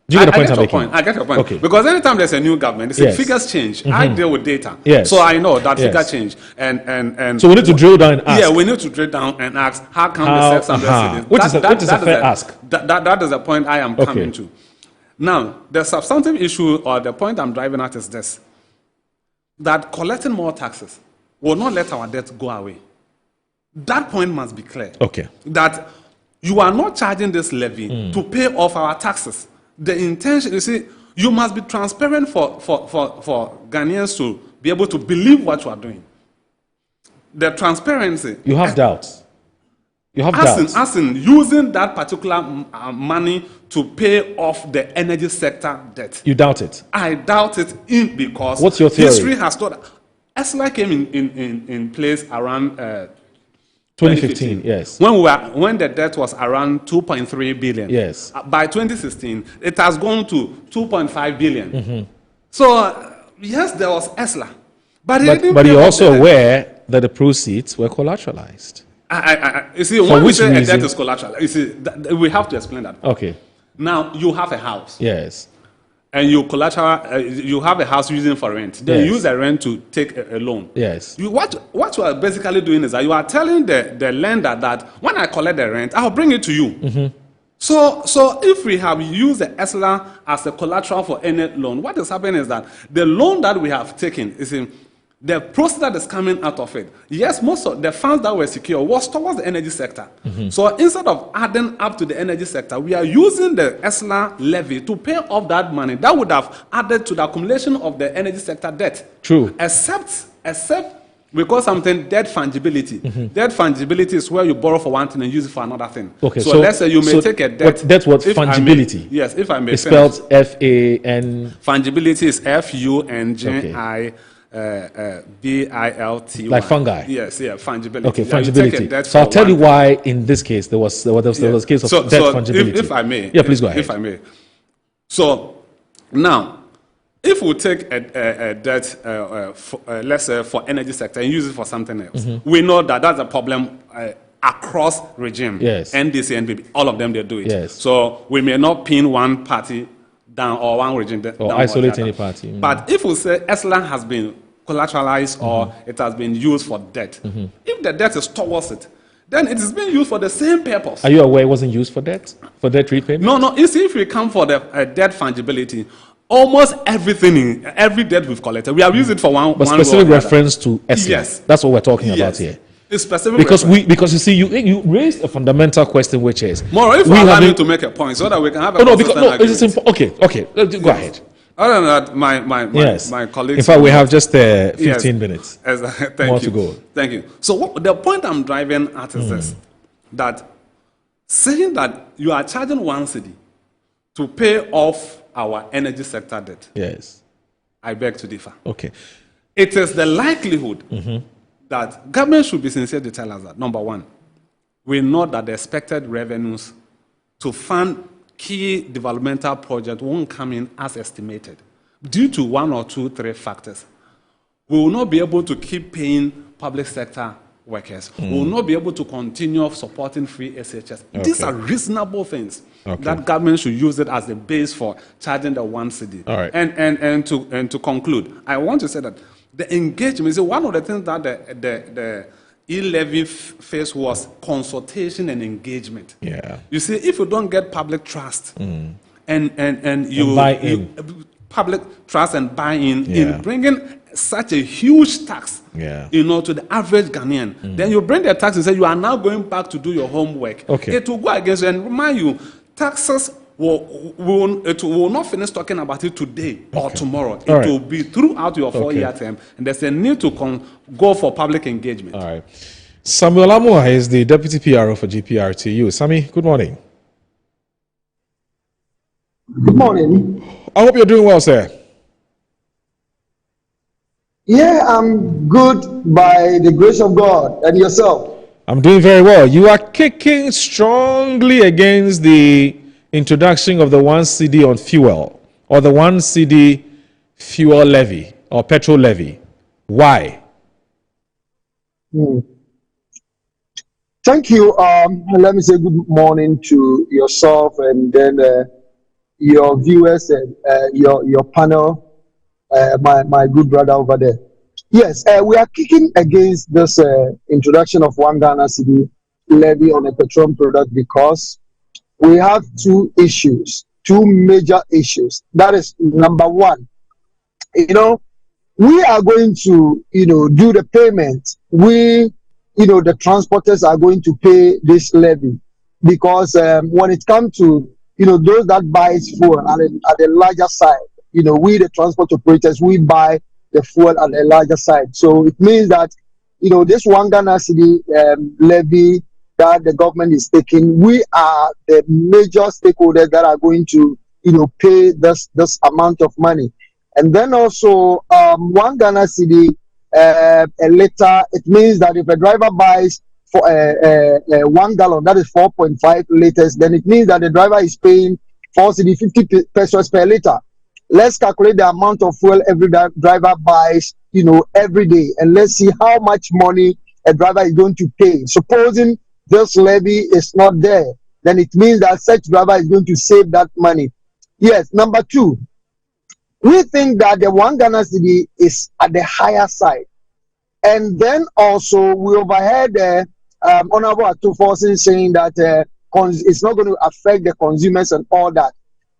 Do you get the point I'm making? I get your point. Okay. Because anytime there's a new government, figures change. I deal with data. Yes. So I know that figure change. And so we need to drill down and ask. Yeah, we need to drill down and ask how come the 600 cities? Which is a fair ask. That is the point I am coming to. Now, the substantive issue or the point I'm driving at is this. That collecting more taxes will not let our debt go away. That point must be clear. Okay. That you are not charging this levy to pay off our taxes. The intention, you see, you must be transparent for Ghanaians to be able to believe what you are doing. The transparency. You have doubts. You have doubts. As in using that particular money to pay off the energy sector debt. You doubt it? I doubt it because what's your theory? History has taught. ESLA came in place around 2015, yes. When the debt was around 2.3 billion. Yes. By 2016, it has gone to 2.5 billion. So, yes, there was ESLA. But you're also aware that the proceeds were collateralized. You see, when we say a debt is collateralized, you see, we have to explain that. Okay. Now, you have a house. Yes. And you have a house using for rent. Then you use the rent to take a loan. Yes. What you are basically doing is that you are telling the lender that when I collect the rent, I'll bring it to you. So if we have used the ESLA as a collateral for any loan, what is happening is that the loan that we have taken is in the process that is coming out of it. Yes, most of the funds that were secured was towards the energy sector. So instead of adding up to the energy sector, we are using the ESLA levy to pay off that money. That would have added to the accumulation of the energy sector debt. True. Except we call something debt fungibility. Debt fungibility is where you borrow for one thing and use it for another thing. Okay, so let's say you may take a debt. That's what fungibility. Yes, if I may. It's spelled F-A-N. Fungibility is F-U-N-G-I. B-I-L-T-Y. Like fungi. Yes, fungibility. Okay, fungibility. So I'll tell you why in this case there was a case of debt fungibility. If I may. Yeah, please go ahead. If I may. So now, if we take a debt, let's say for energy sector and use it for something else, we know that that's a problem across regime. Yes. NDC, NPP, all of them, they do it. Yes. So we may not pin one party down or one region down. Or isolate any party. But if we say ESLA has been collateralized or it has been used for debt, if the debt is towards it, then it is being used for the same purpose. Are you aware it wasn't used for debt? For debt repayment? No. You see, if we come for the debt fungibility, almost everything, every debt we've collected, we have used it for one. But specific reference to ESLA. Yes. That's what we're talking about here. It's specific because reference. because you see you raised a fundamental question, which is More if we allow me having- to make a point so that we can have a Oh no, consistent because no, argument. it's simple. Okay, go ahead. Other than that, my colleagues. In fact, we have just 15 Yes. minutes. Thank More you. to go. Thank you. So the point I'm driving at is this: that saying that you are charging 1 cedi to pay off our energy sector debt. Yes. I beg to differ. Okay. It is the likelihood that government should be sincere to tell us that, number one, we know that the expected revenues to fund key developmental projects won't come in as estimated due to 1 or 2, 3 factors. We will not be able to keep paying public sector workers. We will not be able to continue supporting free SHS. These are reasonable things that government should use it as the base for charging the 1 cedi. All right. And to conclude, I want to say that the engagement is one of the things that the e-levy phase was consultation and engagement. Yeah. You see, if you don't get public trust and you buy in. Public trust and buy-in Yeah. in bringing such a huge tax, Yeah. to the average Ghanaian, then you bring the tax and say you are now going back to do your homework. Okay. It will go against you. And remind you, taxes will not finish talking about it today or tomorrow. It All right. will be throughout your 4-year term, and there's a need to go for public engagement. All right. Samuel Amua is the Deputy PRO for GPRTU. Sami, good morning. Good morning. I hope you're doing well, sir. Yeah, I'm good by the grace of God. And yourself? I'm doing very well. You are kicking strongly against the introduction of the 1 cedi on fuel or the 1 cedi fuel levy or petrol levy. Why? Thank you. Let me say good morning to yourself and then your viewers and your panel, my good brother over there. Yes, we are kicking against this introduction of 1 Ghana cedi levy on a petroleum product because we have 2 issues, 2 major issues. That is number one. We are going to, do the payment. The transporters are going to pay this levy because when it comes to, those that buys fuel at the larger side, we the transport operators, we buy the fuel at a larger side. So it means that, this 1 Ghana cedi levy that the government is taking, we are the major stakeholders that are going to, pay this amount of money. And then also 1 Ghana cedi a liter, it means that if a driver buys for 1 gallon, that is 4.5 liters, then it means that the driver is paying 4 cedi 50 pesos per liter. Let's calculate the amount of fuel every driver buys, every day, and let's see how much money a driver is going to pay. Supposing this levy is not there, then it means that such driver is going to save that money. Yes, number 2, we think that the 1 Ghana cedi is at the higher side. And then also we overheard Honorable Atuforsin saying that it's not going to affect the consumers and all that.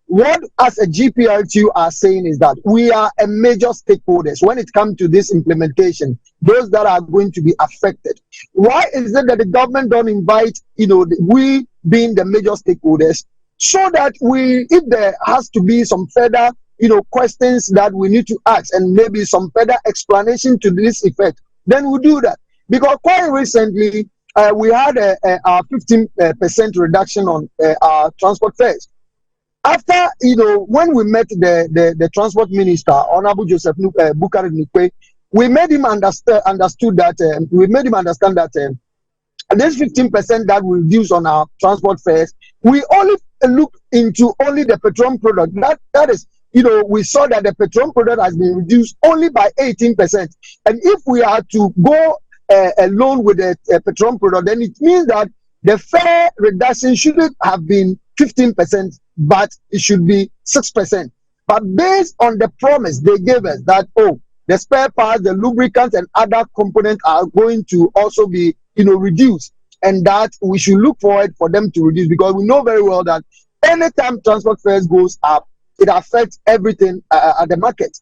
What as a GPRTU are saying is that we are a major stakeholders when it comes to this implementation, those that are going to be affected. Why is it that the government don't invite, we being the major stakeholders, so that if there has to be some further, questions that we need to ask and maybe some further explanation to this effect, then we'll do that. Because quite recently, we had a 15% reduction on our transport fares. After, when we met the transport minister, Honorable Joseph Bukari Nukwe, we made him understand that this 15% that we reduce on our transport fares, we only look into only the petroleum product. That is, we saw that the petroleum product has been reduced only by 18%. And if we are to go alone with the petroleum product, then it means that the fare reduction shouldn't have been 15%, but it should be 6%. But based on the promise they gave us that, the spare parts, the lubricants, and other components are going to also be, reduced, and that we should look forward for them to reduce, because we know very well that anytime transport fares goes up, it affects everything at the market.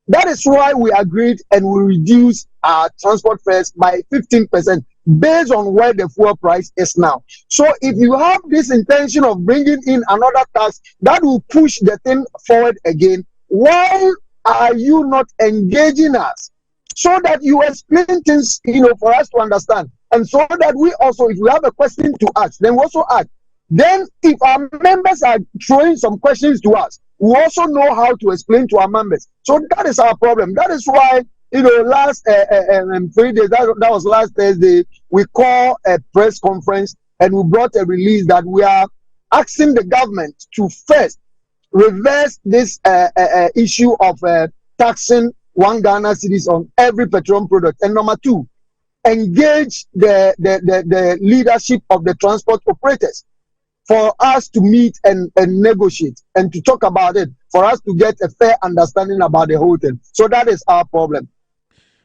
That is why we agreed and we reduced our transport fares by 15%. based on where the fuel price is now. So if you have this intention of bringing in another tax that will push the thing forward again, why are you not engaging us so that you explain things, for us to understand, and so that we also, if we have a question to ask, then we also ask. Then if our members are throwing some questions to us, we also know how to explain to our members. So that is our problem. That is why, last 3 days, that was last Thursday, we called a press conference and we brought a release that we are asking the government to first reverse this issue of taxing 1 Ghana cedis on every petroleum product. And number 2, engage the leadership of the transport operators for us to meet and negotiate and to talk about it, for us to get a fair understanding about the whole thing. So that is our problem.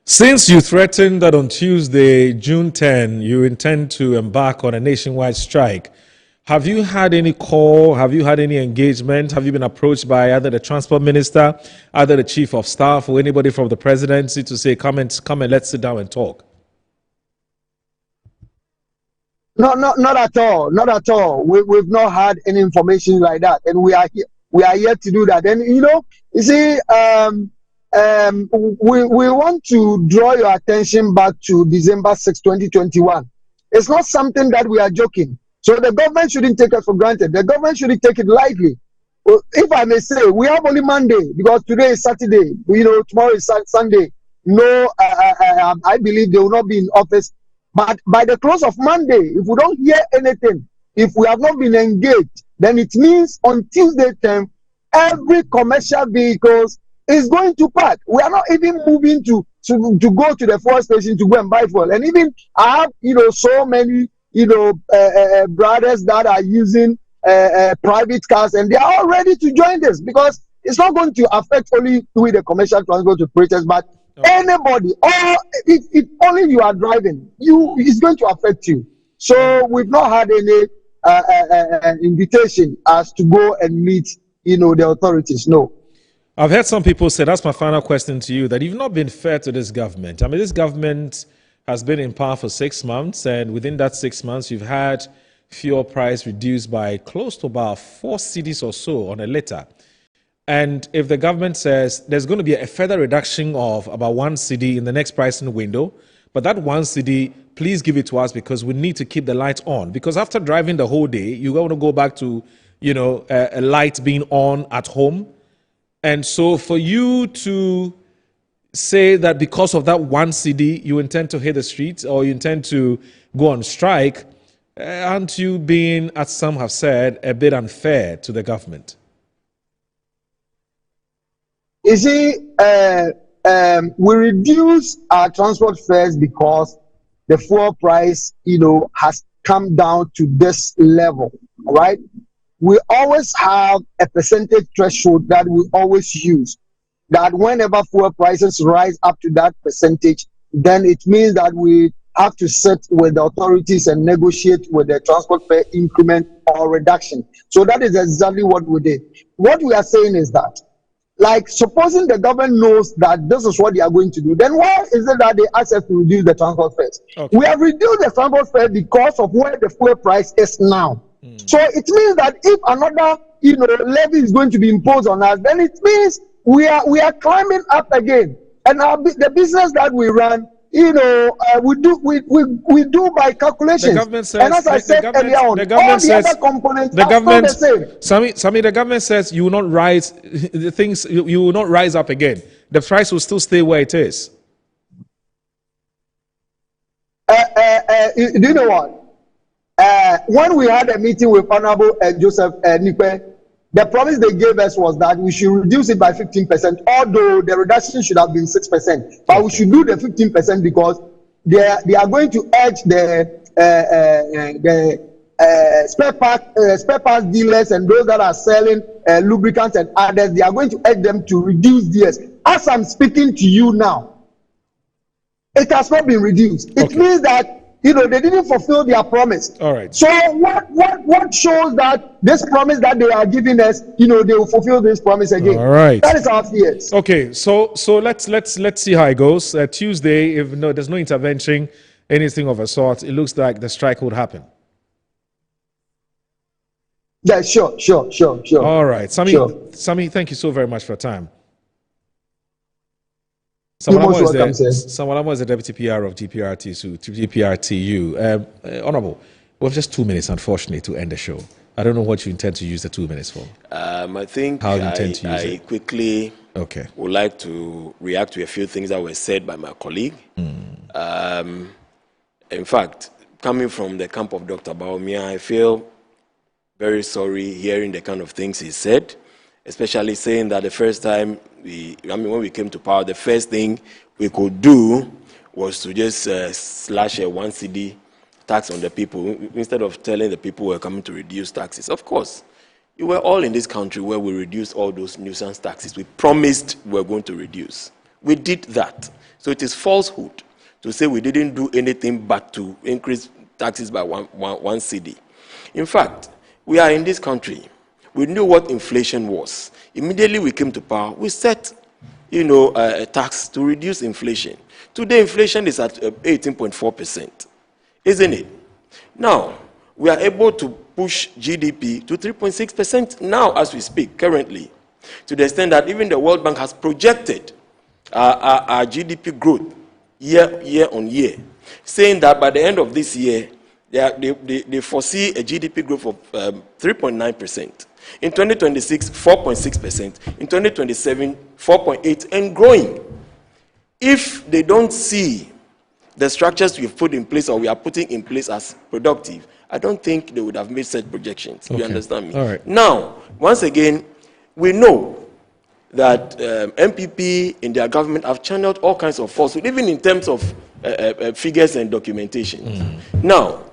Since you threatened that on Tuesday, June 10, you intend to embark on a nationwide strike, have you had any call? Have you had any engagement? Have you been approached by either the transport minister, either the chief of staff, or anybody from the presidency to say, come and let's sit down and talk? No, not at all. Not at all. We've not had any information like that, and we are here. We are here to do that. And you see, we want to draw your attention back to December 6, 2021. It's not something that we are joking. So the government shouldn't take it for granted. The government shouldn't take it lightly. If I may say, we have only Monday because today is Saturday. Tomorrow is Sunday. No, I believe they will not be in office. But by the close of Monday, if we don't hear anything, if we have not been engaged, then it means on Tuesday term, every commercial vehicles is going to park. We are not even moving to go to the fuel station to go and buy fuel. And even I have, so many, brothers that are using private cars, and they are all ready to join this because it's not going to affect only with the commercial transport operators, but anybody, or if only you are driving, it's going to affect you. So we've not had any invitation as to go and meet, the authorities. No. I've heard some people say, that's my final question to you, that you've not been fair to this government. I mean, this government has been in power for 6 months, and within that 6 months, you've had fuel price reduced by close to about 4 cedis or so on a litre. And if the government says there's going to be a further reduction of about 1 cedi in the next pricing window, but that 1 cedi, please give it to us because we need to keep the light on. Because after driving the whole day, you're going to go back to, a light being on at home. And so for you to say that because of that 1 cedi, you intend to hit the streets or you intend to go on strike, aren't you being, as some have said, a bit unfair to the government? You see, we reduce our transport fares because the fuel price, has come down to this level, right? We always have a percentage threshold that we always use, that whenever fuel prices rise up to that percentage, then it means that we have to sit with the authorities and negotiate with the transport fare increment or reduction. So that is exactly what we did. What we are saying is that, like, supposing the government knows that this is what they are going to do, then why is it that they ask us to reduce the transport fares? Okay. We have reduced the transport fare because of where the fuel price is now. So it means that if another, levy is going to be imposed on us, then it means we are climbing up again. And the business that we run, we do by calculations. The government says, and as I said earlier on, all the other components are still the same. Sami, the government says you will not rise, you will not rise up again. The price will still stay where it is. Do you know what? When we had a meeting with Honorable Joseph Nipe, the promise they gave us was that we should reduce it by 15%, although the reduction should have been 6%. But we should do the 15% because they are going to urge the spare parts dealers and those that are selling lubricants and others. They are going to urge them to reduce theirs. As I'm speaking to you now, it has not been reduced. It means that they didn't fulfill their promise. All right. So what shows that this promise that they are giving us, they will fulfill this promise again. All right. That is our fears. Okay. So let's see how it goes. Tuesday, if there's no intervention, anything of a sort, it looks like the strike would happen. Yeah, sure. All right. Sami, thank you so very much for your time. Samalamo is the Deputy PR of GPRTU. Honorable, we have just 2 minutes, unfortunately, to end the show. I don't know what you intend to use the 2 minutes for. I think how you intend to use it. I quickly would like to react to a few things that were said by my colleague. In fact, coming from the camp of Dr. Baumia, I feel very sorry hearing the kind of things he said, especially saying that the first time when we came to power, the first thing we could do was to just slash a 1 cedi tax on the people instead of telling the people we're coming to reduce taxes. Of course, you were all in this country where we reduced all those nuisance taxes. We promised we were going to reduce. We did that. So it is falsehood to say we didn't do anything but to increase taxes by one cedi. In fact, we are in this country. We knew what inflation was. Immediately we came to power, we set, a tax to reduce inflation. Today, inflation is at 18.4%, isn't it? Now, we are able to push GDP to 3.6% now as we speak, currently, to the extent that even the World Bank has projected our GDP growth year on year, saying that by the end of this year, they foresee a GDP growth of 3.9%. In 2026, 4.6%. In 2027, 4.8%, and growing. If they don't see the structures we've put in place or we are putting in place as productive, I don't think they would have made such projections. You understand me? All right. Now, once again, we know that MPP in their government have channeled all kinds of falsehood, even in terms of figures and documentation. Now,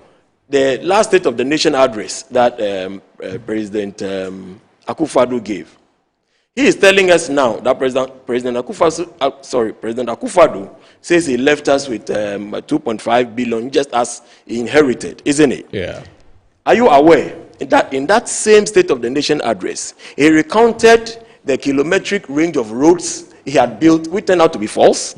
the last State of the Nation address that President Akufo-Addo gave, he is telling us now that President Akufo-Addo says he left us with 2.5 billion just as he inherited, isn't it? Yeah. Are you aware that in that same State of the Nation address, he recounted the kilometric range of roads he had built, which turned out to be false?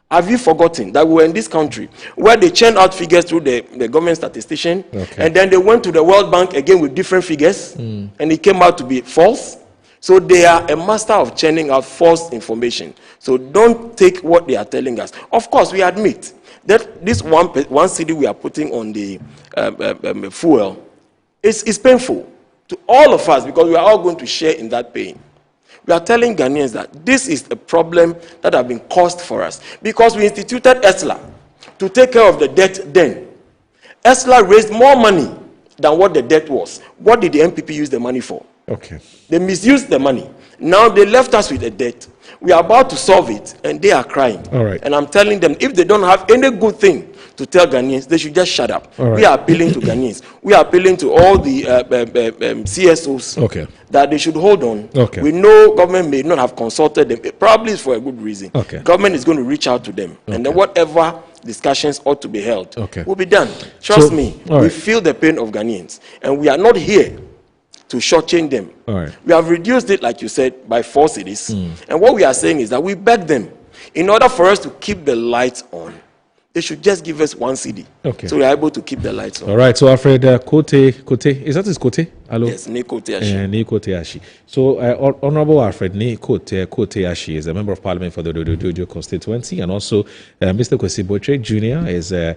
Have you forgotten that we were in this country where they churned out figures through the government statistician, and then they went to the World Bank again with different figures, and it came out to be false? So they are a master of churning out false information. So don't take what they are telling us. Of course, we admit that this one cedi we are putting on the fuel is painful to all of us because we are all going to share in that pain. We are telling Ghanaians that this is a problem that has been caused for us because we instituted ESLA to take care of the debt then. ESLA raised more money than what the debt was. What did the MPP use the money for? Okay. They misused the money. Now they left us with a debt. We are about to solve it, and they are crying. All right. And I'm telling them, if they don't have any good thing to tell Ghanaians, they should just shut up. All right. We are appealing to Ghanaians. We are appealing to all the CSOs that they should hold on. Okay. We know government may not have consulted them. Probably it's for a good reason. Okay. Government is going to reach out to them. And then whatever discussions ought to be held will be done. Trust me, we feel the pain of Ghanaians. And we are not here to shortchange them. All right. We have reduced it, like you said, by 4 cedis. And what we are saying is that we beg them, in order for us to keep the lights on, they should just give us 1 cedi. Okay. So we are able to keep the lights on. All right. So Alfred Kote, is that his Kote? Hello? Yes, Neko Teashi. Neko Teashi. So Honorable Alfred Kote Ashi is a member of Parliament for the Dodo constituency, and also Mr. Kwesi Botre Jr. is a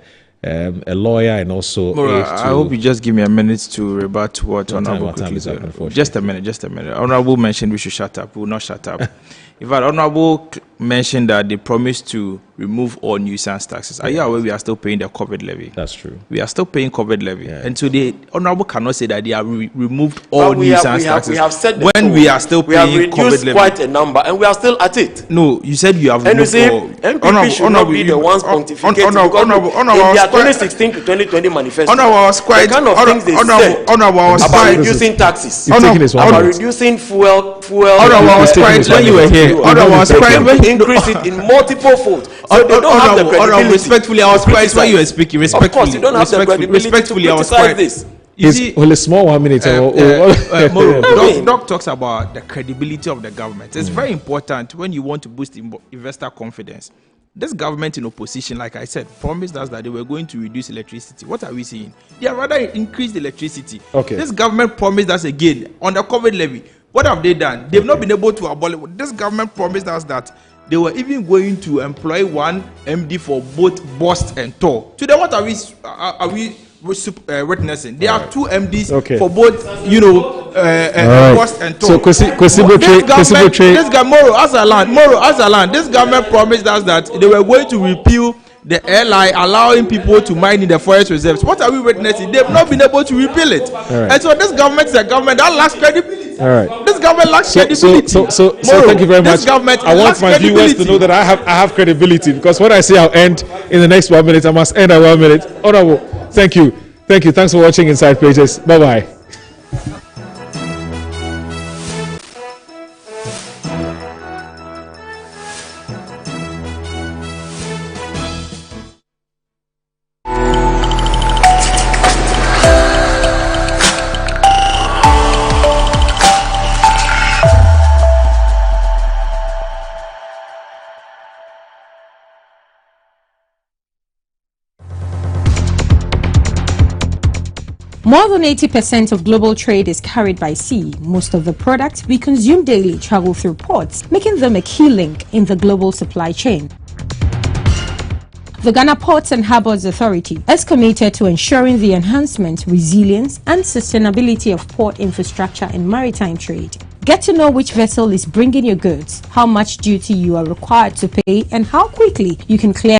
lawyer and also I hope you just give me a minute to rebut what Honorable quickly said. Just a minute. Honorable mentioned we should shut up. We will not shut up. In fact, Honorable mentioned that they promised to remove all nuisance taxes. Are you aware we are still paying the COVID levy? That's true. We are still paying COVID levy. Yeah. And so the Honorable cannot say that they have removed all nuisance taxes. We have said when we are still paying COVID levy. We have reduced quite a number and we are still at it. No, you said you have and removed all. And you say MPP should not be the ones pontificating in their 2016 to 2020 manifesto. The kind of things they said about reducing taxes, about reducing fuel. When you were here, increase it in multiple folds. So they don't have the credibility. Respectfully, I was quiet when you were speaking. Of course, you don't have the credibility to criticize this. You see, only small 1 minute. Doc talks about the credibility of the government. It's very important when you want to boost investor confidence. This government in opposition, like I said, promised us that they were going to reduce electricity. What are we seeing? They have rather increased electricity. Okay. This government promised us again on the COVID levy. What have they done? They've not been able to abolish. This government promised us that they were even going to employ one MD for both bust and tour. Today, what are we witnessing? There are two MDs for both, bust and tour. So, this government, Moro Azalan, this government promised us that they were going to repeal the airline allowing people to mine in the forest reserves. What are we witnessing? They've not been able to repeal it. And so this government is a government that lacks credibility. All right. This government lacks credibility. So thank you very much. I want my viewers to know that I have credibility, because when I say I'll end in the next 1 minute, I must end at 1 minute. Honorable, thank you. Thanks for watching Inside Pages. Bye-bye. More than 80% of global trade is carried by sea. Most of the products we consume daily travel through ports, making them a key link in the global supply chain. The Ghana Ports and Harbours Authority is committed to ensuring the enhancement, resilience and sustainability of port infrastructure and maritime trade. Get to know which vessel is bringing your goods, how much duty you are required to pay, and how quickly you can clear